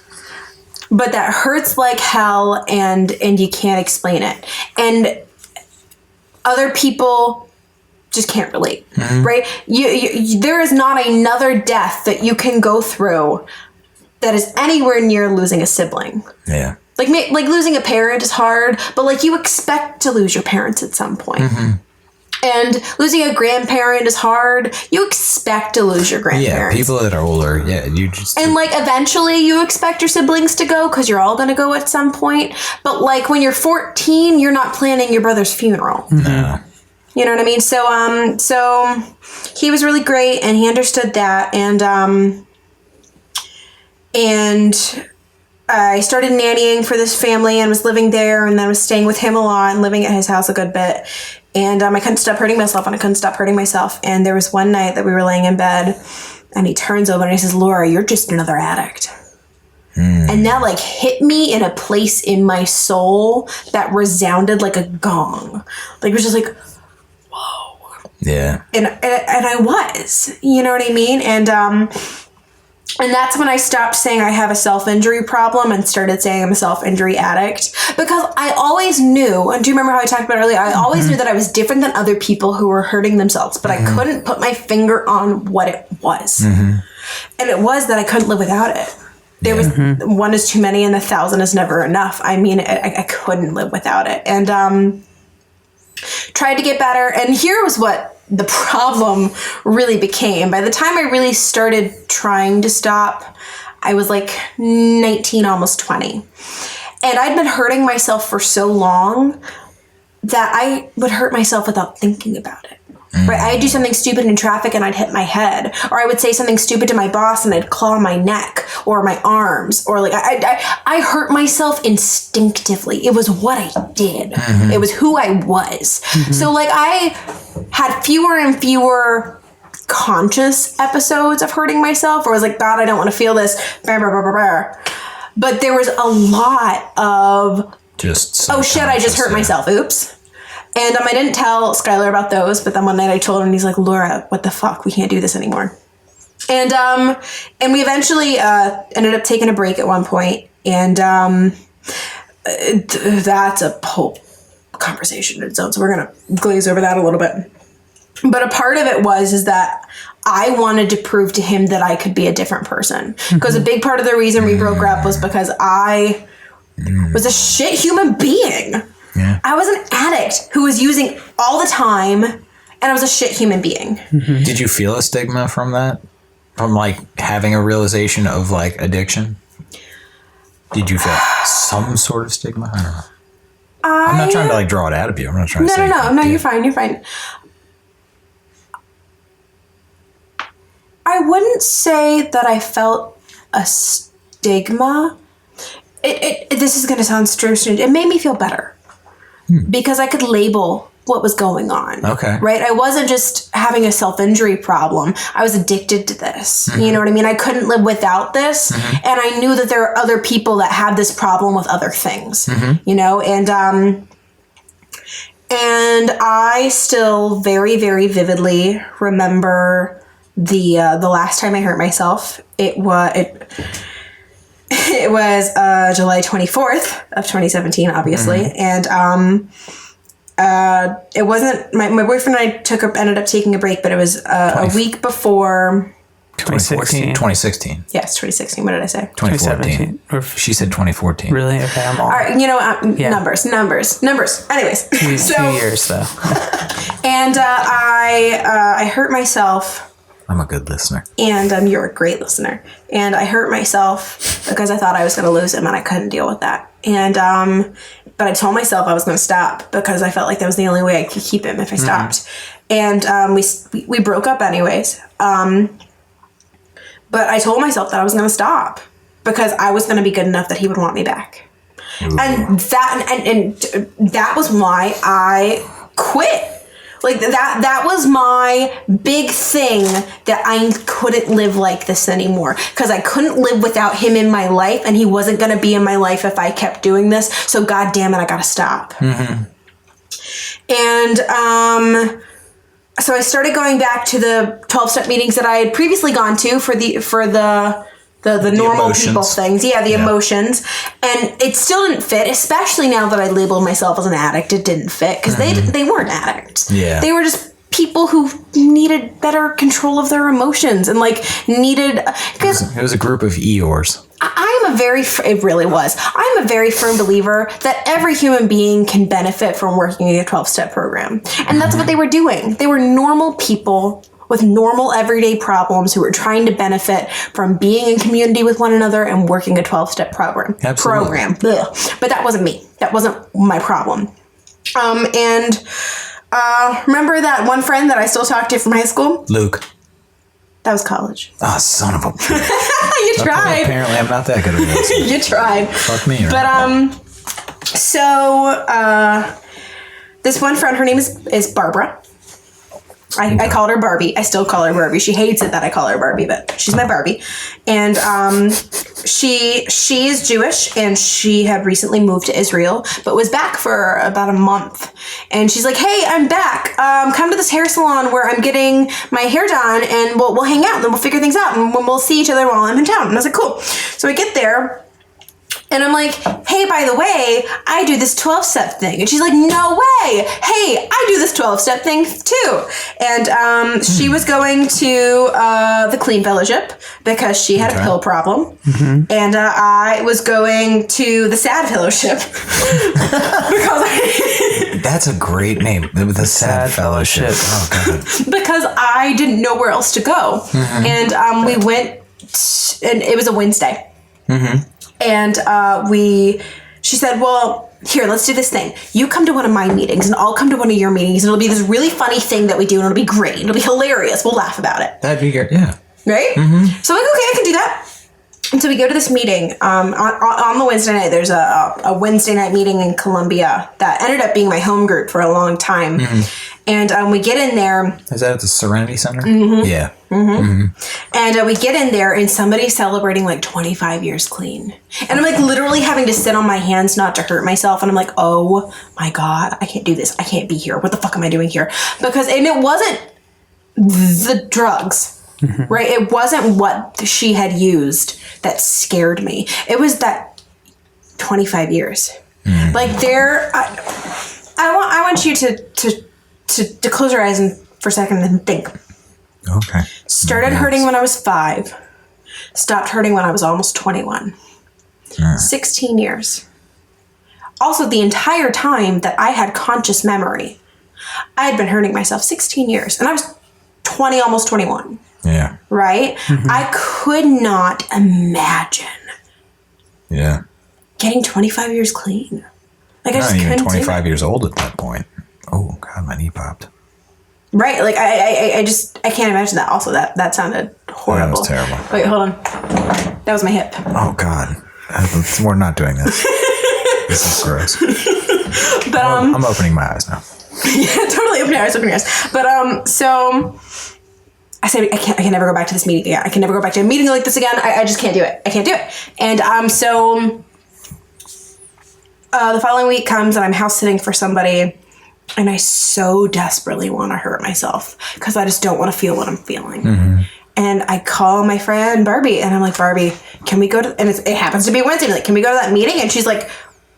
But that hurts like hell, and you can't explain it. And other people just can't relate, right? You there is not another death that you can go through that is anywhere near losing a sibling. Yeah. Like losing a parent is hard, but like you expect to lose your parents at some point. And losing a grandparent is hard. You expect to lose your grandparents. Yeah, people that are older, you just... And, like, eventually you expect your siblings to go because you're all going to go at some point. But, like, when you're 14, you're not planning your brother's funeral. No. You know what I mean? So he was really great, and he understood that. And I started nannying for this family and was living there, and then was staying with him a lot and living at his house a good bit. And I couldn't stop hurting myself, and I couldn't stop hurting myself. And there was one night that we were laying in bed, and he turns over and he says, "Laura, you're just another addict." And that like hit me in a place in my soul that resounded like a gong. Like it was just like, whoa. Yeah. And I was, you know what I mean? And that's when I stopped saying I have a self-injury problem and started saying I'm a self-injury addict. Because I always knew, and do you remember how I talked about earlier? I always knew that I was different than other people who were hurting themselves, but I couldn't put my finger on what it was. And it was that I couldn't live without it. There was one is too many and 1,000 is never enough. I mean, I couldn't live without it. And tried to get better. And here was what the problem really became. By the time I really started trying to stop, I was like 19, almost 20. And I'd been hurting myself for so long that I would hurt myself without thinking about it. Right? I'd do something stupid in traffic and I'd hit my head. Or I would say something stupid to my boss and I'd claw my neck or my arms. Or like I hurt myself instinctively. It was what I did. It was who I was. So like I had fewer and fewer conscious episodes of hurting myself, or I was like, God, I don't want to feel this. But there was a lot of Just oh shit, I just hurt myself. Oops. And I didn't tell Skylar about those, but then one night I told him, and he's like, Laura, what the fuck? We can't do this anymore. And we eventually ended up taking a break at one point, and that's a whole conversation in its own, so we're going to glaze over that a little bit. But a part of it is that I wanted to prove to him that I could be a different person. Because a big part of the reason we broke up was because I was a shit human being. Yeah. I was an addict who was using all the time, and I was a shit human being. Did you feel a stigma from that? From like having a realization of like addiction? Did you feel some sort of stigma? I don't know. I'm not trying to like draw it out of you. I'm not trying to say No, you're fine. You're fine. I wouldn't say that I felt a stigma. This is going to sound strange. It made me feel better. because I could label what was going on. Okay. Right? I wasn't just having a self-injury problem. I was addicted to this. You know what I mean? I couldn't live without this. And I knew that there are other people that had this problem with other things. You know? And I still very, very vividly remember the last time I hurt myself. It was July 24th of 2017, obviously. And it wasn't my boyfriend and I ended up taking a break, but it was a week before 2016. 2016. Yes, 2016. What did I say? 2014. She said 2014. Really? Okay, I'm all. All right, you know, numbers. Anyways, 2 years though. And I hurt myself. I'm a good listener. And you're a great listener. And I hurt myself because I thought I was going to lose him, and I couldn't deal with that. And but I told myself I was going to stop because I felt like that was the only way I could keep him if I stopped. And we broke up anyways. But I told myself that I was going to stop because I was going to be good enough that he would want me back. Ooh. And that was why I quit. Like that was my big thing, that I couldn't live like this anymore because I couldn't live without him in my life, and he wasn't going to be in my life if I kept doing this. So God damn it, I got to stop. And so I started going back to the 12-step meetings that I had previously gone to for the normal emotions. People things. Yeah, the emotions. And it still didn't fit, especially now that I labeled myself as an addict. It didn't fit because they weren't addicts. Yeah. They were just people who needed better control of their emotions and needed... It was a group of Eeyores. It really was. I'm a very firm believer that every human being can benefit from working in a 12-step program. And that's what they were doing. They were normal people with normal everyday problems who were trying to benefit from being in community with one another and working a 12-step program. Absolutely. But that wasn't me. That wasn't my problem. Remember that one friend that I still talk to from high school? Luke. That was college. Oh, son of a... You tried. Apparently, I'm not that good at this. You tried. Fuck me. Right? But, this one friend, her name is Barbara. I called her Barbie. I still call her Barbie. She hates it that I call her Barbie, but she's my Barbie. And she is Jewish, and she had recently moved to Israel, but was back for about a month. And she's like, "Hey, I'm back. Come to this hair salon where I'm getting my hair done, and we'll hang out, and then we'll figure things out, and we'll see each other while I'm in town." And I was like, "Cool." So I get there. And I'm like, "Hey, by the way, I do this 12-step thing." And she's like, "No way. Hey, I do this 12-step thing too." And she was going to the Clean Fellowship because she had a pill problem. And I was going to the Sad Fellowship because That's a great name. The Sad Fellowship. Oh, God. because I didn't know where else to go. And we went, and it was a Wednesday. And she said, "Well, here, let's do this thing. You come to one of my meetings, and I'll come to one of your meetings, and it'll be this really funny thing that we do, and it'll be great. It'll be hilarious. We'll laugh about it." That'd be great. Yeah. Right? So I'm like, "Okay, I can do that." And so we go to this meeting on the Wednesday night. There's a Wednesday night meeting in Columbia that ended up being my home group for a long time. And we get in there. Is that at the Serenity Center? Yeah. And we get in there, and somebody's celebrating 25 years clean. And I'm literally having to sit on my hands not to hurt myself. And I'm like, "Oh my God, I can't do this. I can't be here. What the fuck am I doing here?" And it wasn't the drugs. Right? It wasn't what she had used that scared me. It was that 25 years. I want you to close your eyes for a second and think. Okay. Started hurting when I was 5. Stopped hurting when I was almost 21. 16 years. Also, the entire time that I had conscious memory, I had been hurting myself 16 years. And I was 20, almost 21. Yeah. Right? I could not imagine getting 25 years clean. I just not even couldn't 25 years old at that point. Oh, God, my knee popped. Right. I can't imagine that. Also, that sounded horrible. That was terrible. Wait, hold on. That was my hip. Oh, God. We're not doing this. This is gross. But I'm opening my eyes now. yeah, totally open your eyes, open your eyes. But so I said, I can never go back to this meeting again. I can never go back to a meeting like this again. I just can't do it. I can't do it. And so the following week comes and I'm house sitting for somebody, and I so desperately want to hurt myself because I just don't want to feel what I'm feeling. Mm-hmm. And I call my friend Barbie, and I'm like, Barbie, can we go to, and it happens to be Wednesday, like, can we go to that meeting? And she's like,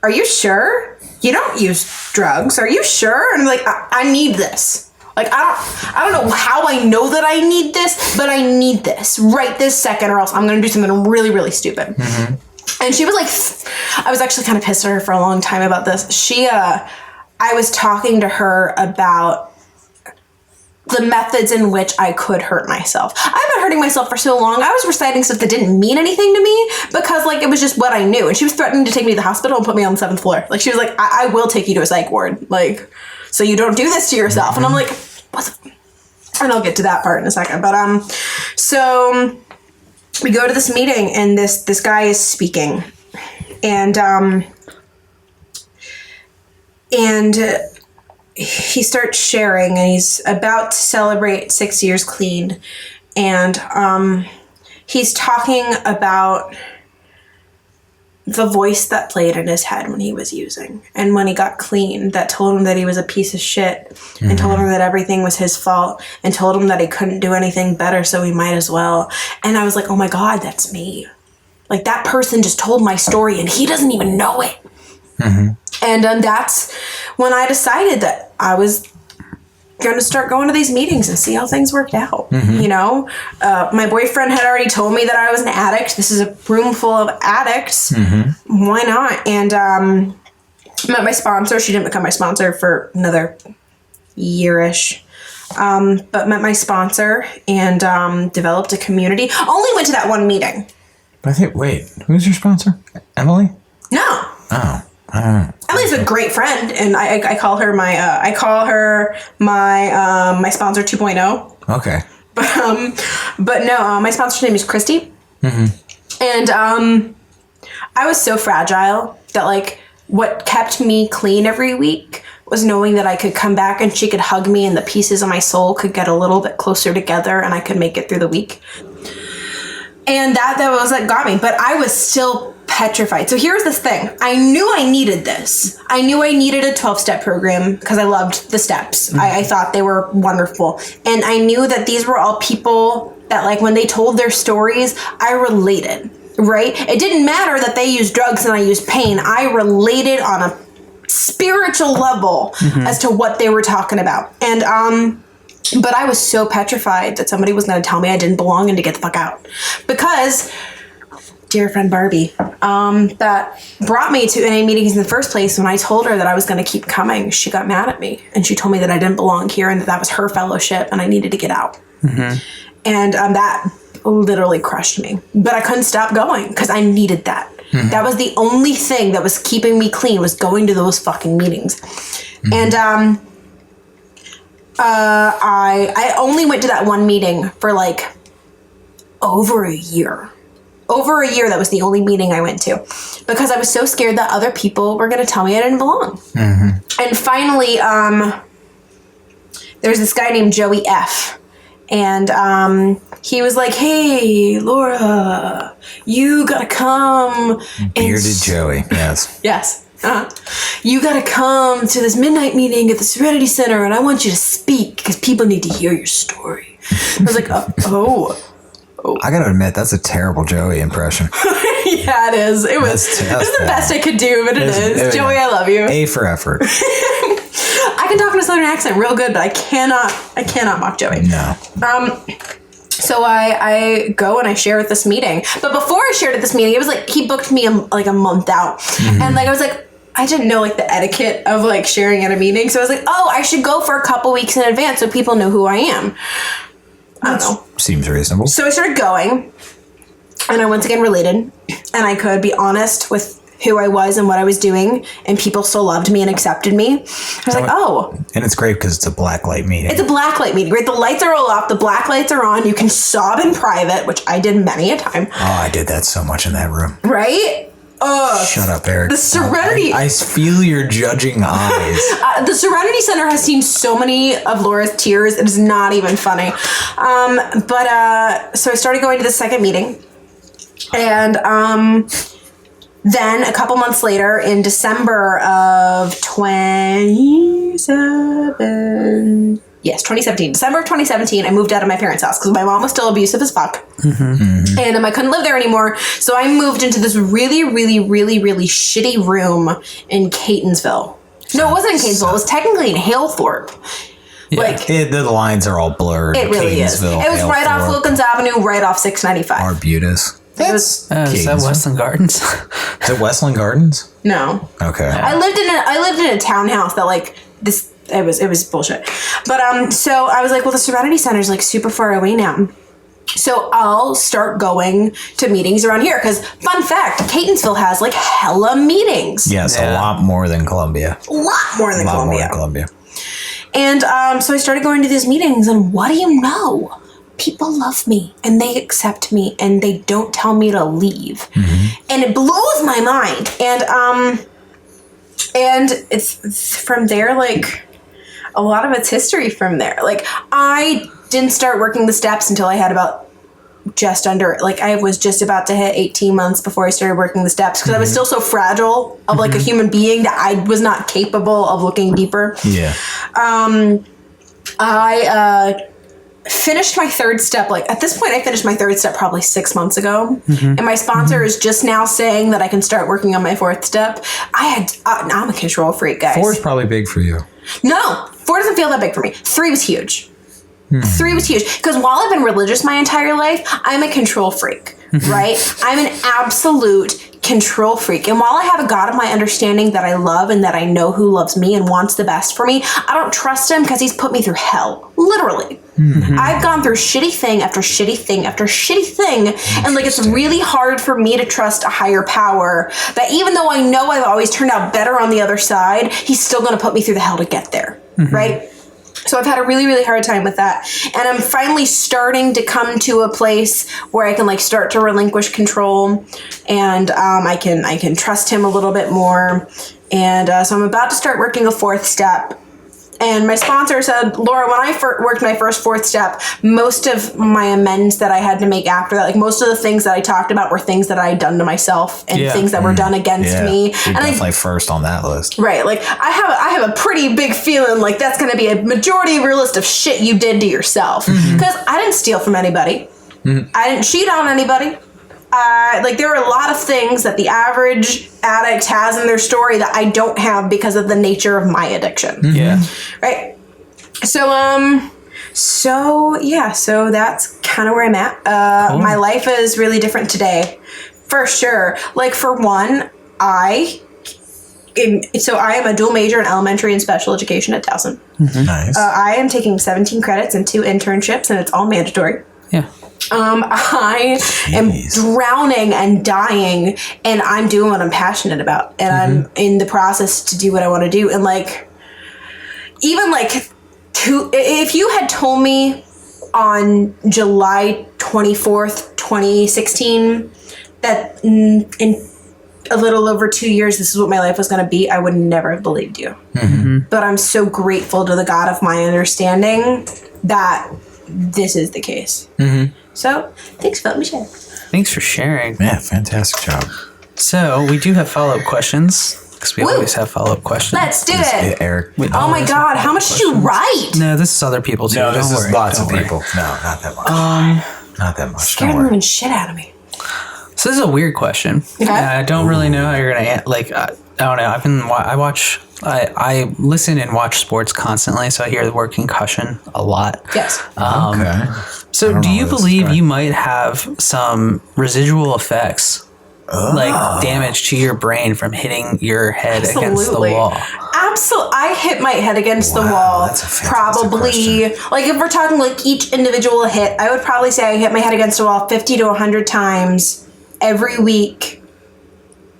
are you sure? You don't use drugs. Are you sure? And I'm like, I need this. Like, I don't know how I know that I need this, but I need this right this second, or else I'm going to do something really, really stupid. Mm-hmm. And she was like, I was actually kind of pissed at her for a long time about this. I was talking to her about the methods in which I could hurt myself. I've been hurting myself for so long. I was reciting stuff that didn't mean anything to me because, like, it was just what I knew. And she was threatening to take me to the hospital and put me on the 7th floor. Like, she was like, I will take you to a psych ward. Like, so you don't do this to yourself. Mm-hmm. And I'm like, what the? And I'll get to that part in a second. But, so we go to this meeting, and this guy is speaking. And he starts sharing, and he's about to celebrate 6 years clean. And he's talking about the voice that played in his head when he was using. And when he got clean, that told him that he was a piece of shit. Mm-hmm. And told him that everything was his fault. And told him that he couldn't do anything better, so he might as well. And I was like, oh my God, that's me. Like, that person just told my story, and he doesn't even know it. Mm-hmm. And that's when I decided that I was going to start going to these meetings and see how things worked out. Mm-hmm. You know, my boyfriend had already told me that I was an addict. This is a room full of addicts. Mm-hmm. Why not? And met my sponsor. She didn't become my sponsor for another year-ish. But met my sponsor and developed a community. Only went to that one meeting. But I think, wait, who's your sponsor? Emily? No. Oh. Emily's a great friend, and I call her my my sponsor 2.0. Okay. But no, my sponsor's name is Christy. Mm-hmm. And I was so fragile that, like, what kept me clean every week was knowing that I could come back and she could hug me and the pieces of my soul could get a little bit closer together and I could make it through the week. And that was what got me. But I was still petrified. So here's this thing. I knew I needed this. I knew I needed a 12-step program because I loved the steps. Mm-hmm. I thought they were wonderful. And I knew that these were all people that, like, when they told their stories, I related, right? It didn't matter that they used drugs and I used pain. I related on a spiritual level as to what they were talking about. And, but I was so petrified that somebody was going to tell me I didn't belong and to get the fuck out. Because dear friend Barbie, that brought me to NA meetings in the first place, when I told her that I was going to keep coming, she got mad at me. And she told me that I didn't belong here and that was her fellowship and I needed to get out. Mm-hmm. And that literally crushed me. But I couldn't stop going because I needed that. Mm-hmm. That was the only thing that was keeping me clean, was going to those fucking meetings. Mm-hmm. And I only went to that one meeting for like over a year. Over a year, that was the only meeting I went to because I was so scared that other people were going to tell me I didn't belong. Mm-hmm. And finally, there's this guy named Joey F. And he was like, hey, Lora, you got to come. Bearded Joey, yes. Yes. You got to come to this midnight meeting at the Serenity Center, and I want you to speak because people need to hear your story. I was like, oh. I gotta admit, that's a terrible Joey impression. Yeah, it is. It was the best I could do, but it is. Joey, I love you. A for effort. I can talk in a Southern accent real good, but I cannot mock Joey. No. So I go and I share at this meeting. But before I shared at this meeting, it was like he booked me a month out. Mm-hmm. And like I was like, I didn't know like the etiquette of like sharing at a meeting. So I was like, oh, I should go for a couple weeks in advance so people know who I am. I don't know. Seems reasonable. So I started going, and I once again related, and I could be honest with who I was and what I was doing, and people still loved me and accepted me. I was like, oh. And it's great because it's a blacklight meeting. It's a blacklight meeting, right? The lights are all off, the black lights are on, you can sob in private, which I did many a time. Oh, I did that so much in that room. Right? Shut up, Eric. The Serenity. I feel your judging eyes. The Serenity Center has seen so many of Laura's tears. It is not even funny. So I started going to the second meeting. And then a couple months later, in December of 2017, December of 2017, I moved out of my parents' house because my mom was still abusive as fuck. And I couldn't live there anymore. So I moved into this really, really, really, really shitty room in Catonsville. No, it wasn't in Catonsville. It was technically in Halethorpe. Yeah. The lines are all blurred. It really is. It was right off Wilkins Avenue, right off 695. Arbutus. Is that Westland Gardens? Is it Westland Gardens? No. Okay. I lived in a townhouse that it was bullshit. But so I was like, well, the Serenity Center is super far away now. So I'll start going to meetings around here because, fun fact, Catonsville has hella meetings. Yes, a lot more than Columbia. A lot more than Columbia. And so I started going to these meetings, and what do you know? People love me, and they accept me, and they don't tell me to leave. And it blows my mind. And it's from there, a lot of it's history from there. I didn't start working the steps until I had about just under, I was just about to hit 18 months before I started working the steps because I was still so fragile of a human being that I was not capable of looking deeper. Yeah. I finished my third step. At this point, I finished my third step probably 6 months ago. And my sponsor is just now saying that I can start working on my fourth step. I'm a control freak, guys. 4 is probably big for you. No, 4 doesn't feel that big for me. 3 was huge. 3 was huge. Because while I've been religious my entire life, I'm a control freak, right? I'm an absolute control freak. And while I have a God of my understanding that I love and that I know who loves me and wants the best for me, I don't trust him because he's put me through hell. Literally. I've gone through shitty thing after shitty thing after shitty thing. And it's really hard for me to trust a higher power that even though I know I've always turned out better on the other side, he's still going to put me through the hell to get there. Right? So I've had a really, really hard time with that. And I'm finally starting to come to a place where I can start to relinquish control and I can trust him a little bit more. And so I'm about to start working a fourth step. And my sponsor said, Laura, when I worked my first fourth step, most of my amends that I had to make after that, most of the things that I talked about were things that I had done to myself and things that were done against me. You're definitely first on that list. Right. I have a pretty big feeling that's going to be a majority of your list of shit you did to yourself. Because I didn't steal from anybody. I didn't cheat on anybody. There are a lot of things that the average addict has in their story that I don't have because of the nature of my addiction. Yeah. Right. So that's kind of where I'm at. Cool. My life is really different today, for sure. For one, I am a dual major in elementary and special education at Towson. Nice. I am taking 17 credits and 2 internships, and it's all mandatory. Yeah. I am drowning and dying, and I'm doing what I'm passionate about, and I'm in the process to do what I want to do. And if you had told me on July 24th, 2016, that in a little over 2 years, this is what my life was going to be, I would never have believed you. But I'm so grateful to the God of my understanding that this is the case. So, thanks for letting me share. Thanks for sharing. Yeah, fantastic job. So, we do have follow-up questions, because we always have follow-up questions. Let's do it. Eric. Oh my God, how much did you write? No, this is other people too. No, this Don't is worry. lots Don't of worry. people. No, not that much. Not that much. Scared Don't the worry. living shit out of me. So this is a weird question. Okay. I don't really know how you're gonna I don't know. I listen and watch sports constantly, so I hear the word concussion a lot. Yes. Okay. So don't do know you where this is believe going. you might have some residual effects, damage to your brain from hitting your head against the Absolutely. wall? Absolutely. I hit my head against the wall. that's a fantastic probably, if we're talking each individual hit, I would probably say I hit my head against the wall 50 to 100 times every week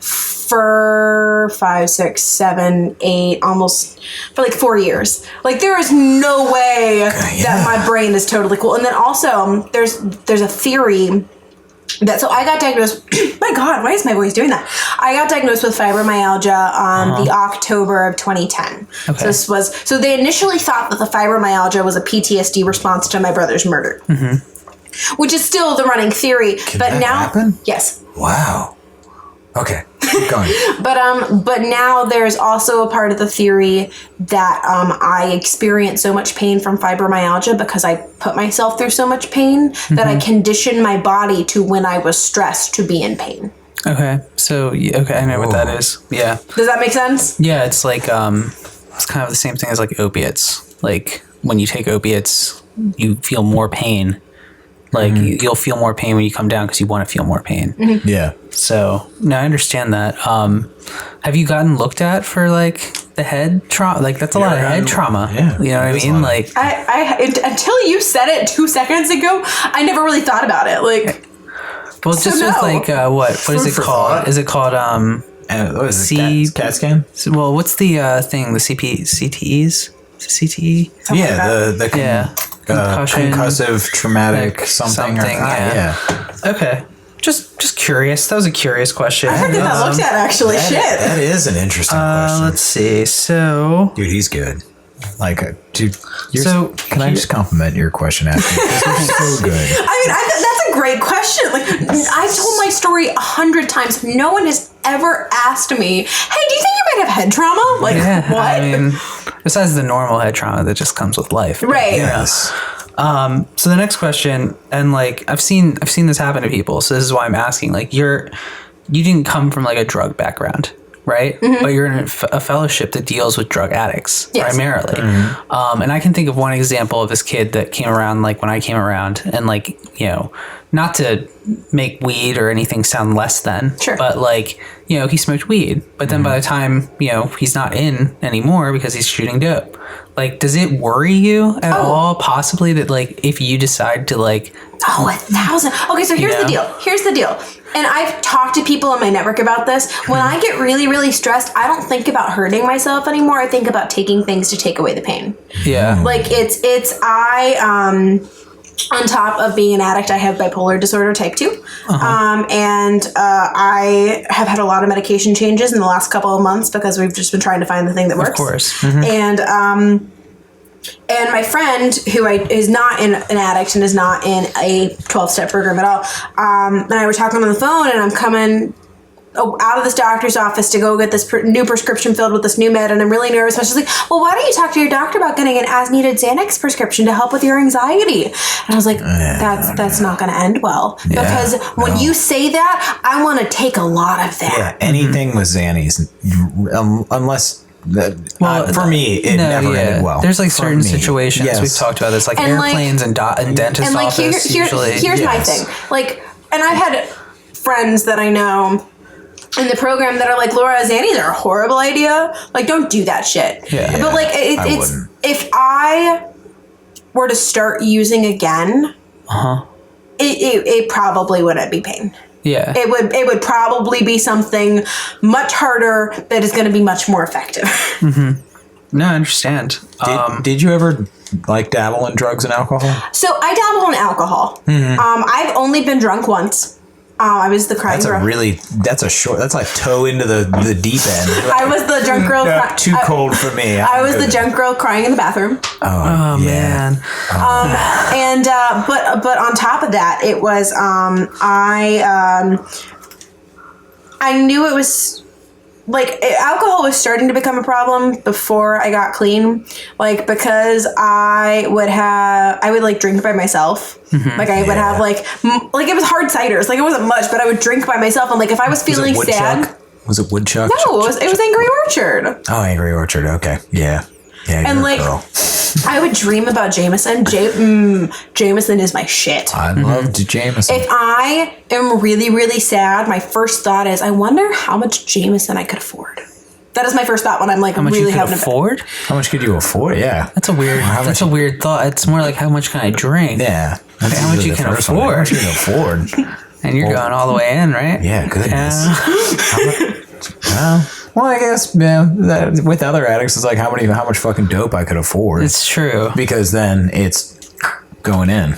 for 5, 6, 7, 8, almost for 4 years. There is no way that my brain is totally cool. And then also there's a theory So I got diagnosed. My God, why is my voice doing that? I got diagnosed with fibromyalgia on the October of 2010. Okay. So they initially thought that the fibromyalgia was a PTSD response to my brother's murder, which is still the running theory. Can but that now, happen? yes. Wow. Okay, keep going. But now there's also a part of the theory that I experience so much pain from fibromyalgia because I put myself through so much pain that I conditioned my body to, when I was stressed, to be in pain. Okay. So, okay, I know what that is. Yeah. Does that make sense? Yeah, it's like, it's kind of the same thing as like opiates. Like when you take opiates, you feel more pain. Like you'll feel more pain when you come down because you want to feel more pain. Yeah. So, no, I understand that. Have you gotten looked at for like the head trauma? Like that's a lot of head trauma. Yeah. You know what I mean? Like until you said it 2 seconds ago, I never really thought about it. Like, well, just with like what is it called? Is it called what is it? CAT scan? Well, what's the thing? The CTEs? CTE? The concussion, concussive traumatic something. Yeah. Okay. Just curious. That was a curious question. I heard that looked at actually. That is an interesting question. Let's see. So, dude, he's good. Like, dude. Can I just compliment your question after? This is so good. I mean, that's a great question. Like, I've told my story 100 times. No one has ever asked me, "Hey, do you think you might have head trauma?" Like, what? I mean, besides the normal head trauma that just comes with life, right? Yes. So the next question, and like I've seen this happen to people. So this is why I'm asking. Like, you didn't come from like a drug background, right? But you're in a fellowship that deals with drug addicts primarily. And I can think of one example of this kid that came around like when I came around, and like, you know, not to make weed or anything sound less than, but like, you know, he smoked weed, but then by the time, you know, he's not in anymore because he's shooting dope. Like, does it worry you at all, possibly, that like if you decide to like... 1,000. Okay, so here's the deal. And I've talked to people in my network about this. When I get really, really stressed, I don't think about hurting myself anymore. I think about taking things to take away the pain. Yeah. Like on top of being an addict, I have bipolar disorder type 2. And I have had a lot of medication changes in the last couple of months because we've just been trying to find the thing that works. Of course. And my friend, who is not an addict and is not in a 12-step program at all, and I were talking on the phone, and I'm coming out of this doctor's office to go get this new prescription filled with this new med, and I'm really nervous. And she's like, well, why don't you talk to your doctor about getting an as-needed Xanax prescription to help with your anxiety? And I was like, that's not going to end well. Because when you say that, I want to take a lot of that. Yeah, anything with Xannies, unless... for me, it never ended well. There's like certain situations we've talked about this, like airplanes and dentist office. Here's my thing. Like, and I've had friends that I know in the program that are like, Lora, Xannies are a horrible idea. Like, don't do that shit. Yeah. But like, it's if I were to start using again, it probably wouldn't be pain. Yeah. It would probably be something much harder that is going to be much more effective. No, I understand. Did you ever like dabble in drugs and alcohol? So I dabble in alcohol. I've only been drunk once. I was the crying girl. That's like toe into the deep end. I was the drunk girl. Too cold for me. I was the drunk girl crying in the bathroom. Oh man. But on top of that, it was I knew it was like alcohol was starting to become a problem before I got clean, like because I would like drink by myself. Like I would have like it was hard ciders, like it wasn't much, but I would drink by myself, and like if I was feeling sad. Was it Woodchuck? No, it was Angry Orchard. Oh, Angry Orchard. Okay, yeah. And like, girl. I would dream about Jameson. Jameson is my shit. I love Jameson. If I am really, really sad, my first thought is, I wonder how much Jameson I could afford. That is my first thought when I'm like, how much really you could afford? How much could you afford? Yeah, that's a weird thought. It's more like, how much can I drink? Yeah, how much you can afford? How much you can afford? And you're going all the way in, right? Yeah, goodness. Well, I guess with other addicts, it's like how much fucking dope I could afford. It's true, because then it's going in.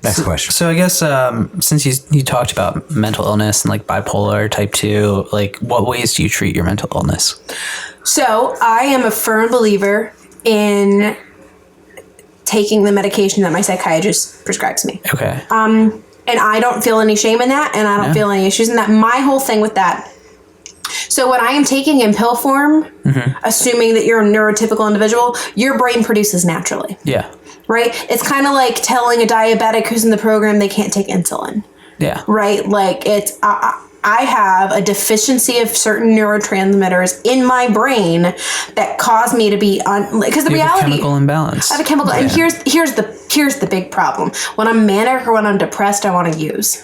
Next question. So I guess since you talked about mental illness and like bipolar type 2, like what ways do you treat your mental illness? So I am a firm believer in taking the medication that my psychiatrist prescribes me. Okay. And I don't feel any shame in that, and I don't feel any issues in that. My whole thing with that. So when I am taking in pill form, assuming that you're a neurotypical individual, your brain produces naturally. Yeah. Right? It's kind of like telling a diabetic who's in the program they can't take insulin. Yeah. Right? Like it's, I have a deficiency of certain neurotransmitters in my brain that cause me to be because the reality, chemical imbalance. I have a chemical, and here's the big problem. When I'm manic or when I'm depressed, I want to use.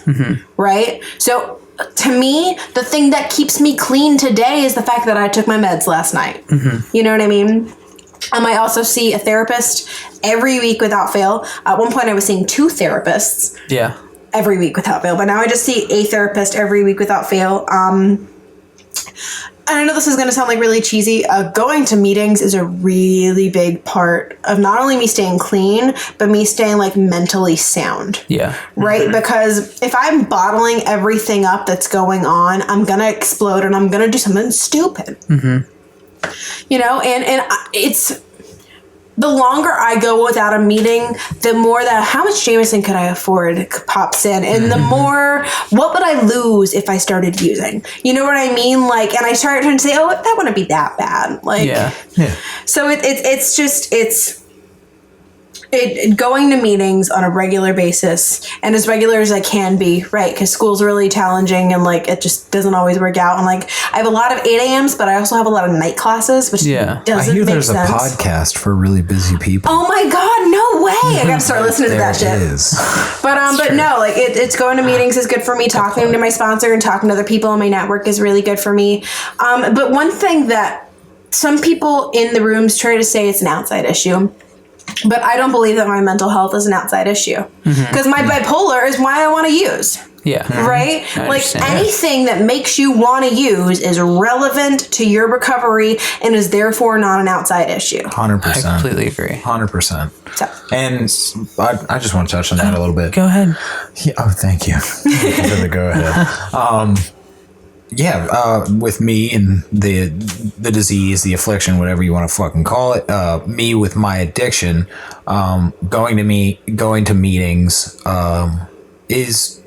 Right? So to me, the thing that keeps me clean today is the fact that I took my meds last night. You know what I mean? I also see a therapist every week without fail. At one point, I was seeing 2 therapists. Yeah. Every week without fail, but now I just see a therapist every week without fail. And I know this is going to sound like really cheesy. Going to meetings is a really big part of not only me staying clean, but me staying like mentally sound. Yeah. Right? Because if I'm bottling everything up that's going on, I'm going to explode and I'm going to do something stupid. You know, and it's the longer I go without a meeting, the more that how much Jameson could I afford pops in, and the more what would I lose if I started using? You know what I mean? Like, and I started trying to say, oh, that wouldn't be that bad. Like, yeah. So it's just going to meetings on a regular basis, and as regular as I can be, right? Because school's really challenging, and like it just doesn't always work out. And like I have a lot of 8 a.m.s, but I also have a lot of night classes, which doesn't I hear make there's sense. a podcast for really busy people. Oh my God, no way! I gotta start listening to that shit. There it is. But no, like it's going to meetings is good for me. Talking to my sponsor and talking to other people in my network is really good for me. But one thing that some people in the rooms try to say it's an outside issue. But I don't believe that my mental health is an outside issue. Because my bipolar is why I want to use. Yeah. Right? Like anything that makes you want to use is relevant to your recovery and is therefore not an outside issue. 100%. I completely agree. 100%. So. And I just want to touch on that a little bit. Go ahead. Yeah, oh, thank you. For the go ahead. With me and the disease, the affliction, whatever you want to fucking call it, me with my addiction, going to meetings, is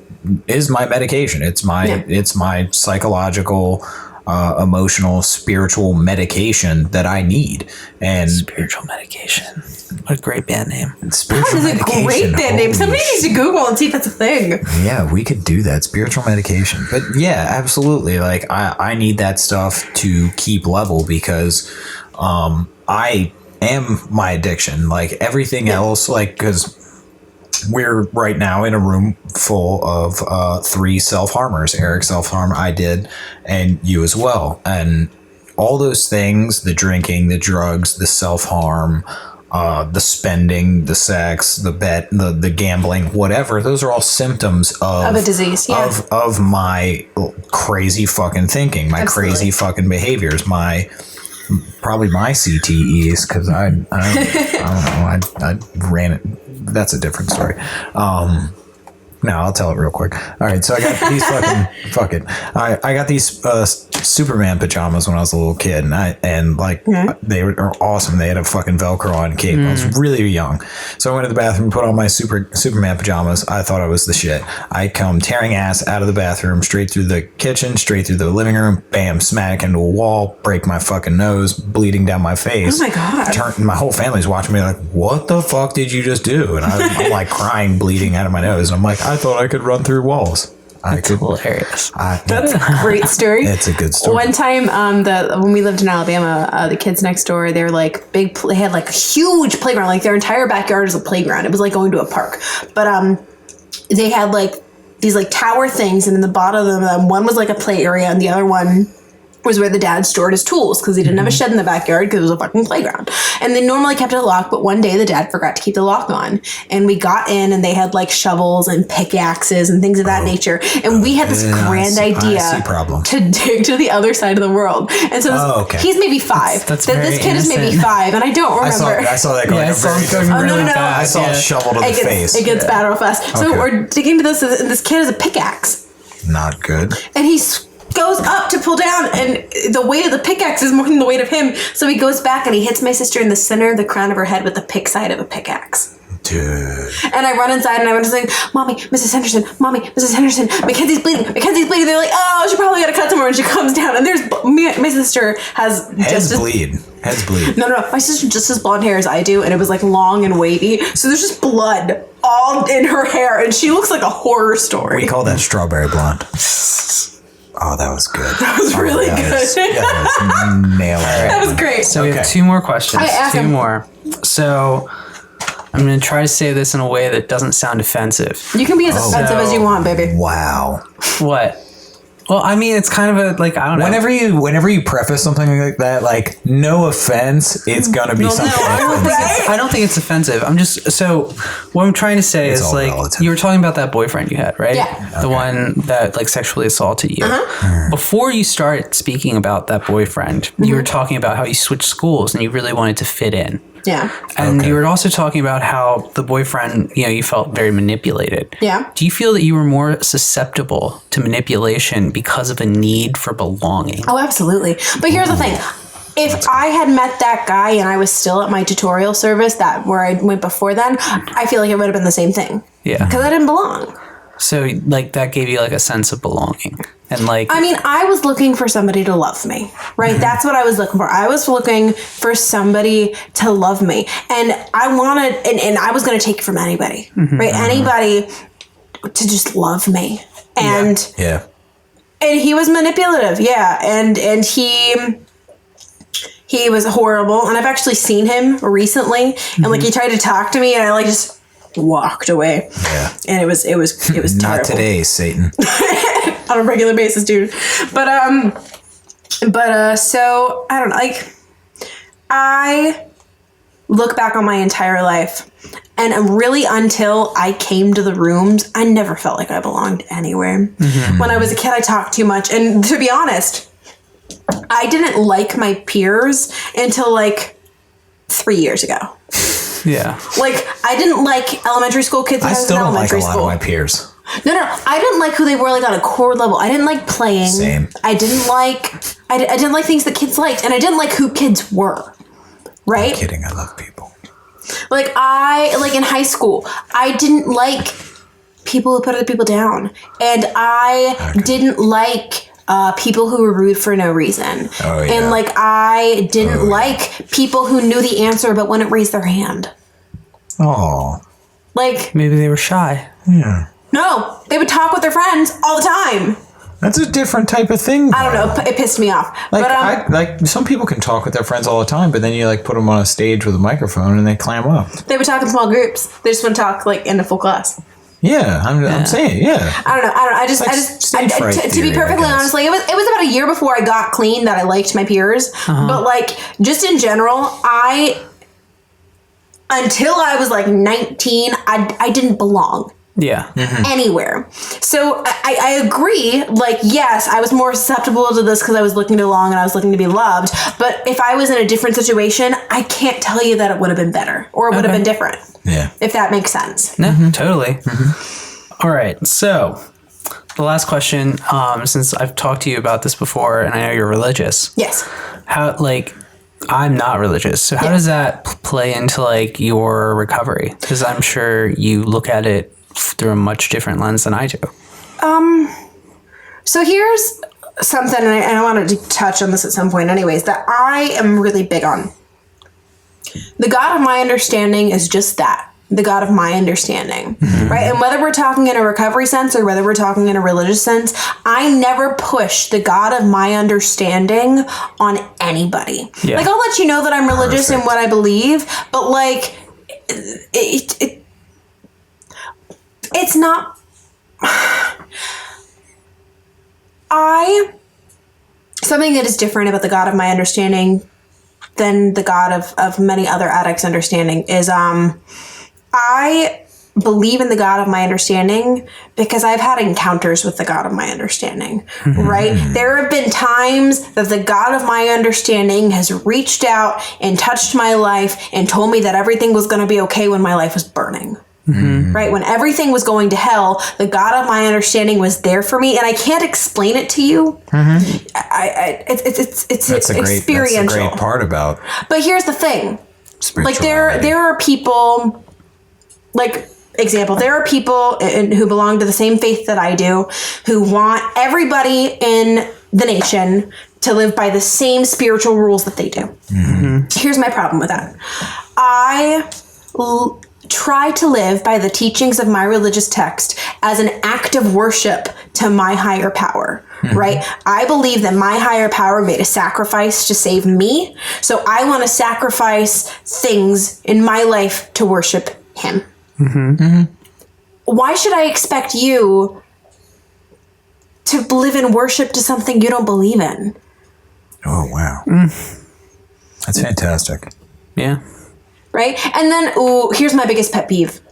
my medication. It's my psychological, emotional, spiritual medication that I need. And spiritual medication. What a great band name. Spiritual that is medication. A great band name. Somebody needs to Google and see if that's a thing. Yeah, we could do that. Spiritual medication. But yeah, absolutely. Like I need that stuff to keep level because I am my addiction. Like everything else, like, because we're right now in a room full of 3 self-harmers. Eric self-harm, I did, and you as well. And all those things, the drinking, the drugs, the self-harm, the spending, the sex, the bet, the gambling, whatever, those are all symptoms of a disease, of my crazy fucking thinking, my crazy fucking behaviors, probably my CTEs, because I don't know, I ran it. That's a different story. No, I'll tell it real quick. All right, so I got these fuck it. I got these Superman pajamas when I was a little kid, and they were awesome. They had a fucking Velcro on cape. I was really young, so I went to the bathroom, put on my Superman pajamas. I thought I was the shit. I come tearing ass out of the bathroom, straight through the kitchen, straight through the living room, bam, smack into a wall, break my fucking nose, bleeding down my face. Oh my God! My whole family's watching me like, what the fuck did you just do? And I'm like crying, bleeding out of my nose. And I'm like, I thought I could run through walls. That's hilarious. That's a great story. It's a good story. One time, when we lived in Alabama, the kids next door, they were like big. They had like a huge playground. Like their entire backyard is a playground. It was like going to a park. But they had like these like tower things, and in the bottom of them, one was like a play area, and the other one was where the dad stored his tools because he didn't have a shed in the backyard because it was a fucking playground. And they normally kept it locked, but one day the dad forgot to keep the lock on. And we got in and they had like shovels and pickaxes and things of that nature. And we had this grand idea to dig to the other side of the world. And so he's maybe 5. That's this kid is maybe 5, and I don't remember. I saw that going really fast. I saw a shovel to the face. It gets bad real fast. So we're digging to this, and this kid has a pickaxe. Not good. And he's goes up to pull down, and the weight of the pickaxe is more than the weight of him. So he goes back and he hits my sister in the center of the crown of her head with the pick side of a pickaxe. Dude. And I run inside and I run saying, Mommy, Mrs. Henderson, Mommy, Mrs. Henderson, Mackenzie's bleeding, Mackenzie's bleeding. They're like, oh, she probably got to cut somewhere. And she comes down and there's my sister has Heads bleed. No. My sister just has blonde hair as I do, and it was like long and wavy. So there's just blood all in her hair, and she looks like a horror story. We call that strawberry blonde. Oh, that was good. That was really good. That was nailing it. That was great. So we have 2 more questions. I asked 2 him. more. So I'm going to try to say this in a way that doesn't sound offensive. You can be as offensive as you want, baby. Wow. What? Well, I mean, it's kind of a, like, I don't know. Whenever you preface something like that, like, no offense, it's gonna be something. I don't think it's offensive. I'm just, so what I'm trying to say is, like, relative. You were talking about that boyfriend you had, right? Yeah. The one that, like, sexually assaulted you. Before you start speaking about that boyfriend, you were talking about how you switched schools and you really wanted to fit in. Yeah. And you were also talking about how the boyfriend, you know, you felt very manipulated. Yeah. Do you feel that you were more susceptible to manipulation because of a need for belonging? Oh, absolutely. But here's the thing. If I had met that guy and I was still at my tutorial service, that where I went before then, I feel like it would have been the same thing. Yeah. Because I didn't belong. So, like, that gave you, like, a sense of belonging. And, like... I mean, I was looking for somebody to love me, right? That's what I was looking for. I was looking for somebody to love me. And I wanted... And I was going to take it from anybody, right? Anybody to just love me. And... Yeah. And he was manipulative, yeah. And he was horrible. And I've actually seen him recently. And, like, he tried to talk to me, and I, like, just... walked away. Yeah. And it was terrible. Not today, Satan. On a regular basis, dude. But so I don't know, like, I look back on my entire life, and really until I came to the rooms, I never felt like I belonged anywhere. When I was a kid, I talked too much, and to be honest, I didn't like my peers until like 3 years ago. Yeah. Like, I didn't like elementary school kids. I still don't like a lot of my peers. No. I didn't like who they were, like, on a core level. I didn't like playing. Same. I didn't like... I didn't like things that kids liked, and I didn't like who kids were. Right? I'm kidding. I love people. Like, in high school, I didn't like people who put other people down. And I didn't like... people who were rude for no reason. Oh, yeah. And, like, I didn't like people who knew the answer but wouldn't raise their hand. Oh. Like... maybe they were shy. Yeah. No, they would talk with their friends all the time. That's a different type of thing, though. I don't know. It pissed me off. Like, But, like, some people can talk with their friends all the time, but then you, like, put them on a stage with a microphone and they clam up. they would talk in small groups. They just wouldn't talk, like, in a full class. Yeah, I'm saying, yeah. I don't know. To be perfectly honest, like, it was about a year before I got clean that I liked my peers. But, like, just in general, until I was like 19, I didn't belong. Yeah. Anywhere. So I agree. Like, yes, I was more susceptible to this because I was looking to belong and I was looking to be loved. But if I was in a different situation, I can't tell you that it would have been better or it would have been different. Yeah. If that makes sense. No, totally. All right. So the last question, since I've talked to you about this before and I know you're religious. Yes. How, like, I'm not religious. So how does that play into, like, your recovery? Because I'm sure you look at it through a much different lens than I do. So here's something, and I wanted to touch on this at some point anyways, that I am really big on. The God of my understanding is just that. The God of my understanding, right? And whether we're talking in a recovery sense or whether we're talking in a religious sense, I never push the God of my understanding on anybody. Yeah. Like, I'll let you know that I'm religious in what I believe, but, like, it's not... something that is different about the God of my understanding than the God of many other addicts' understanding is I believe in the God of my understanding because I've had encounters with the God of my understanding, right? There have been times that the God of my understanding has reached out and touched my life and told me that everything was going to be okay when my life was burning. Right? When everything was going to hell, the God of my understanding was there for me, and I can't explain it to you. It's experiential. That's a great part about. But here's the thing: like there are people, like example, there are people who belong to the same faith that I do, who want everybody in the nation to live by the same spiritual rules that they do. Here's my problem with that: I try to live by the teachings of my religious text as an act of worship to my higher power, right? I believe that my higher power made a sacrifice to save me, so I want to sacrifice things in my life to worship him. Why should I expect you to live in worship to something you don't believe in? Oh, wow. That's fantastic. Yeah. Right? And then, here's my biggest pet peeve.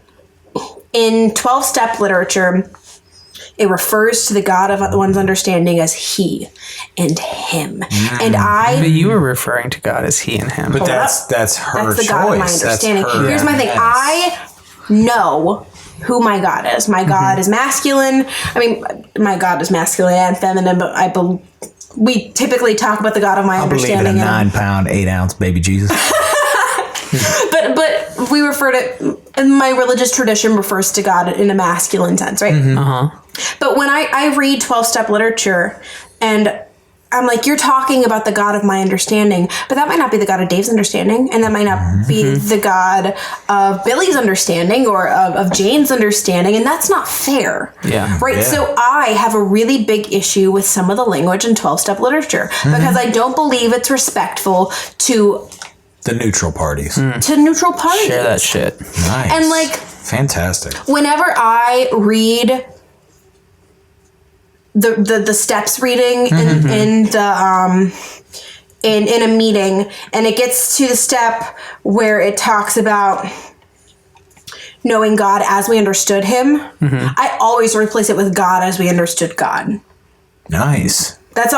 In 12-step literature, it refers to the God of one's understanding as he and him. And But you were referring to God as he and him. But that's her that's the choice. God of my understanding. Here's my thing. Yes. I know who my God is. My God is masculine. I mean, my God is masculine and feminine, but we typically talk about the God of my understanding. I believe in a 9-pound, 8-ounce baby Jesus. But we refer to, and my religious tradition refers to God in a masculine sense, right? But when I read 12-step literature and I'm like, you're talking about the God of my understanding, but that might not be the God of Dave's understanding, and that might not be the God of Billy's understanding or of Jane's understanding, and that's not fair. Right? Yeah. So I have a really big issue with some of the language in 12-step literature because I don't believe it's respectful to The neutral parties. to neutral parties. Share that shit. Nice. And like, fantastic. whenever I read the steps reading in the in a meeting, and it gets to the step where it talks about knowing God as we understood him, I always replace it with God as we understood God. Nice. That's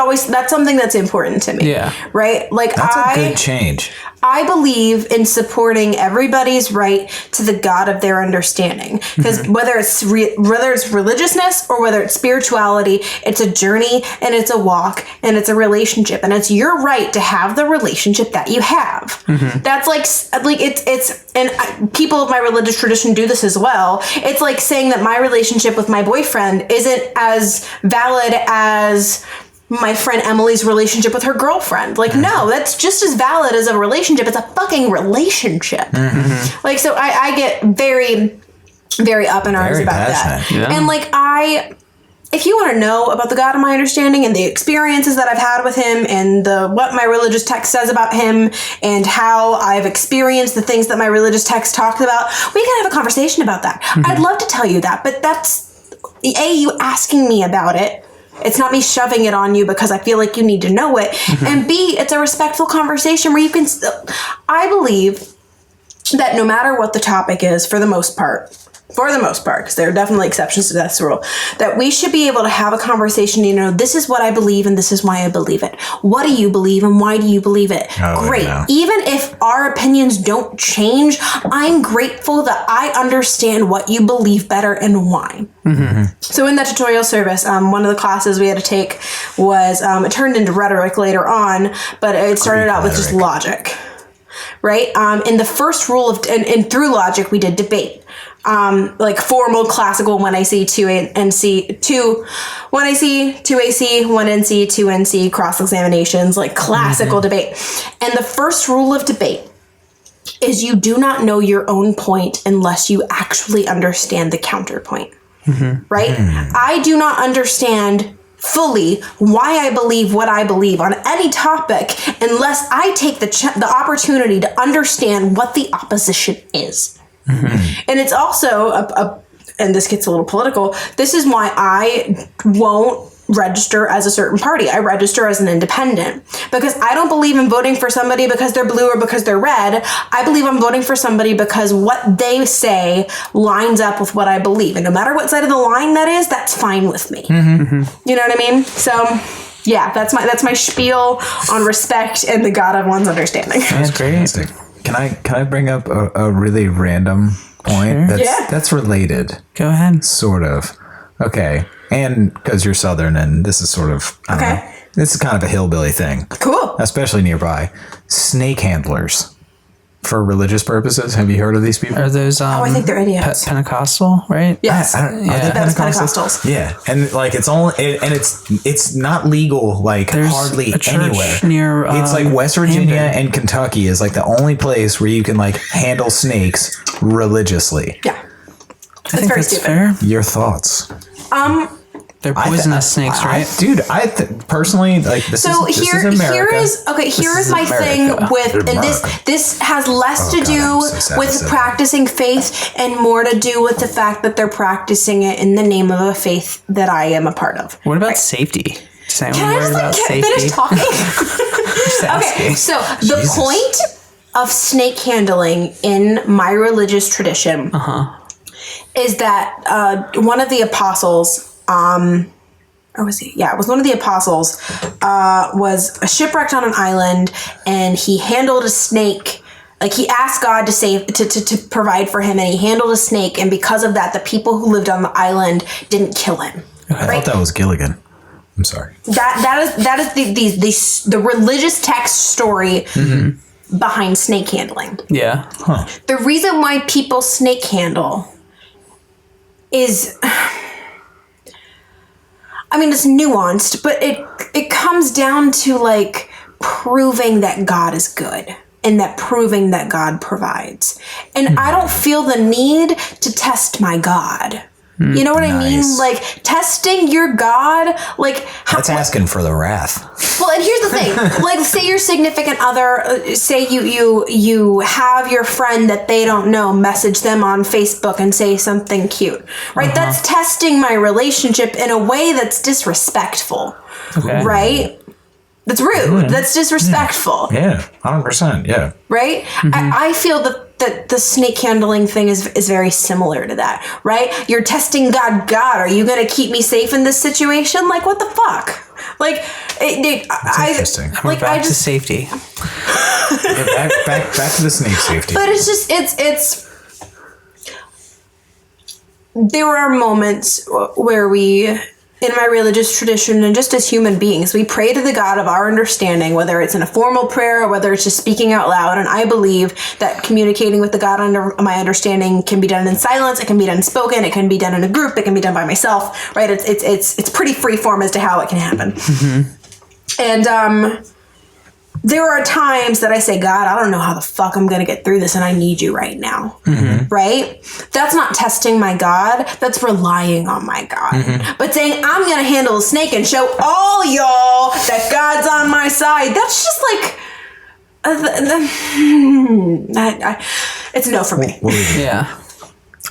something that's important to me. Yeah. Right? Like That's a good change. I believe in supporting everybody's right to the God of their understanding, because whether it's religiousness or whether it's spirituality, it's a journey and it's a walk and it's a relationship, and it's your right to have the relationship that you have. That's like it's and people of my religious tradition do this as well. It's like saying that my relationship with my boyfriend isn't as valid as my friend Emily's relationship with her girlfriend. Like, no, that's just as valid as a relationship. It's a fucking relationship. Like, so I get very, very up in arms about that. Yeah. And like, if you want to know about the God of my understanding and the experiences that I've had with him and what my religious text says about him and how I've experienced the things that my religious text talks about, we can have a conversation about that. I'd love to tell you that, but that's you asking me about it. It's not me shoving it on you because I feel like you need to know it. And B, it's a respectful conversation where you can I believe that no matter what the topic is, for the most part, because there are definitely exceptions to this rule, that we should be able to have a conversation, this is what I believe and this is why I believe it. What do you believe and why do you believe it? Great. Yeah. Even if our opinions don't change, I'm grateful that I understand what you believe better and why. So in that tutorial service, one of the classes we had to take was, it turned into rhetoric later on, but it started out with just logic. Right? In the first rule and through logic, we did debate. Like formal classical 1AC, 2NC, 1AC, 2AC, 1NC, 2NC, cross-examinations, like classical debate. And the first rule of debate is you do not know your own point unless you actually understand the counterpoint. Right? I do not understand fully why I believe what I believe on any topic unless I take the opportunity to understand what the opposition is. And it's also and this gets a little political. This is why I won't register as a certain party. I register as an independent because I don't believe in voting for somebody because they're blue or because they're red. I believe I'm voting for somebody because what they say lines up with what I believe. And no matter what side of the line that is, that's fine with me. Mm-hmm. You know what I mean? So yeah, that's my spiel on respect and the God of one's understanding. That's great. Can I bring up a really random point that's related? Go ahead. Sort of. Okay. And because you're Southern and this is sort of, I don't know, this is kind of a hillbilly thing. Cool. Especially nearby. Snake handlers for religious purposes. Have you heard of these people? Are those, I think they're idiots. Pentecostal, right? Yes. Are they Pentecostals? Yeah. And like it's only, and it's not legal like There's hardly a church anywhere. near, it's like West Virginia Hamden. and Kentucky is like the only place where you can like handle snakes religiously. Yeah. I think very that's stupid. fair. Your thoughts? They're poisonous snakes, right? Dude, personally, like, this is America. Here is my thing with, and this has less to do with practicing faith and more to do with the fact that they're practicing it in the name of a faith that I am a part of. What about safety? Can I just finish talking? Okay, so the point of snake handling in my religious tradition is that one of the apostles, or was he? Yeah, it was one of the apostles, was shipwrecked on an island, and he handled a snake. Like, he asked God to provide for him, and he handled a snake, and because of that, the people who lived on the island didn't kill him. I thought that was Gilligan. I'm sorry. That is the religious text story behind snake handling. Yeah. Huh. The reason why people snake handle is, I mean, it's nuanced, but it comes down to like proving that God is good and that proving that God provides. And I don't feel the need to test my God. You know what I mean? Like, testing your God, like... That's asking for the wrath. Well, and here's the thing. Like, say your significant other, say you have your friend that they don't know, message them on Facebook and say something cute, right? That's testing my relationship in a way that's disrespectful, right? That's rude. That's disrespectful. Yeah, 100%, yeah. Right? I feel that the snake handling thing is very similar to that, right? You're testing God, are you going to keep me safe in this situation? Like, what the fuck? Like, interesting. We're back to safety. back to the snake safety. But it's just, it's there are moments where we, in my religious tradition and just as human beings, we pray to the God of our understanding, whether it's in a formal prayer or whether it's just speaking out loud. And I believe that communicating with the God under my understanding can be done in silence, it can be done spoken, it can be done in a group, it can be done by myself, right? It's pretty free form as to how it can happen. And there are times that I say, God, I don't know how the fuck I'm going to get through this, and I need you right now. Right? That's not testing my God. That's relying on my God. But saying, I'm going to handle a snake and show all y'all that God's on my side, that's just like... it's no for me. Yeah.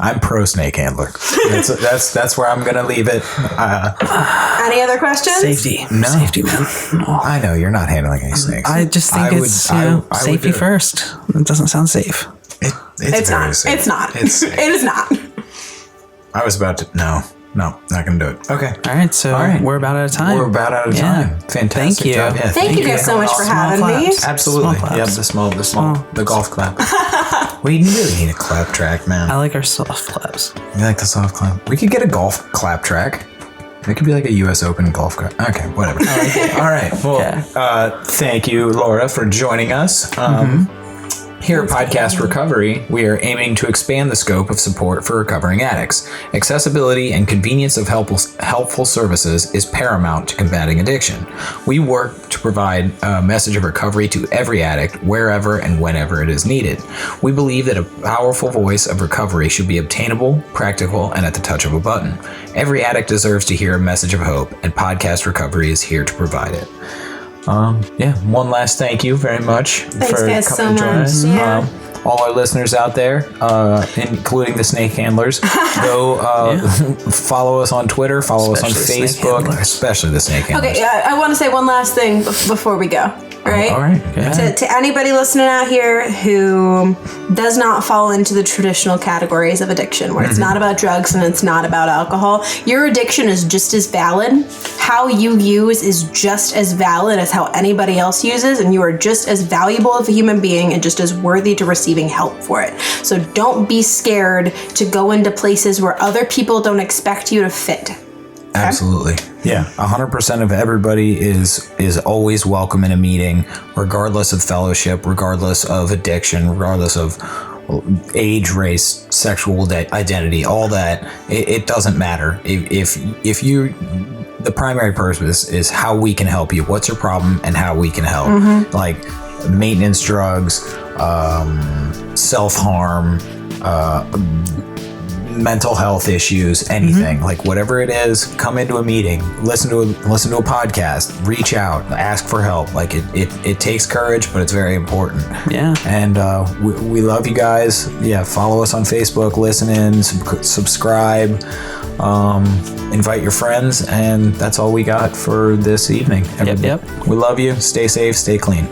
I'm pro snake handler. That's where I'm gonna leave it. Any other questions? Safety. No. Safety, man. I know you're not handling any snakes. I just think safety first. It doesn't sound safe. It's very not. safe. It's not. It's safe. It is not. I was about to. No, not gonna do it. Okay. All right, so we're about out of time. We're about out of time. Fantastic Thank you. job. Yeah, Thank you guys so much for having me. Absolutely. Small Yep, claps. the golf clap. We really need a clap track, man. I like our soft claps. You like the soft clap? We could get a golf clap track. It could be like a U.S. Open golf clap. Okay, whatever. All right. Well, thank you, Laura, for joining us. Here at Podcast Recovery, we are aiming to expand the scope of support for recovering addicts. Accessibility and convenience of helpful services is paramount to combating addiction. We work to provide a message of recovery to every addict, wherever and whenever it is needed. We believe that a powerful voice of recovery should be obtainable, practical, and at the touch of a button. Every addict deserves to hear a message of hope, and Podcast Recovery is here to provide it. One last thank you very much Thanks, for guys, coming so to join us. much. all our listeners out there, including the snake handlers, go follow us on Twitter, follow us on Facebook, especially the snake handlers. Okay, I want to say one last thing before we go. Right? All right. To anybody listening out here who does not fall into the traditional categories of addiction, where it's not about drugs and it's not about alcohol, your addiction is just as valid. How you use is just as valid as how anybody else uses, and you are just as valuable of a human being and just as worthy to receiving help for it. So don't be scared to go into places where other people don't expect you to fit. Absolutely. Yeah, 100% of everybody is always welcome in a meeting, regardless of fellowship, regardless of addiction, regardless of age, race, sexual identity, all that. It doesn't matter. If you, the primary purpose is how we can help you. What's your problem and how we can help. Like maintenance drugs, self-harm, mental health issues, anything, like whatever it is, come into a meeting, listen to a podcast, reach out, ask for help. Like it takes courage, but it's very important. Yeah. And we love you guys. Yeah, follow us on Facebook, listen in, subscribe, invite your friends, and that's all we got for this evening. Yep. We love you. Stay safe, stay clean.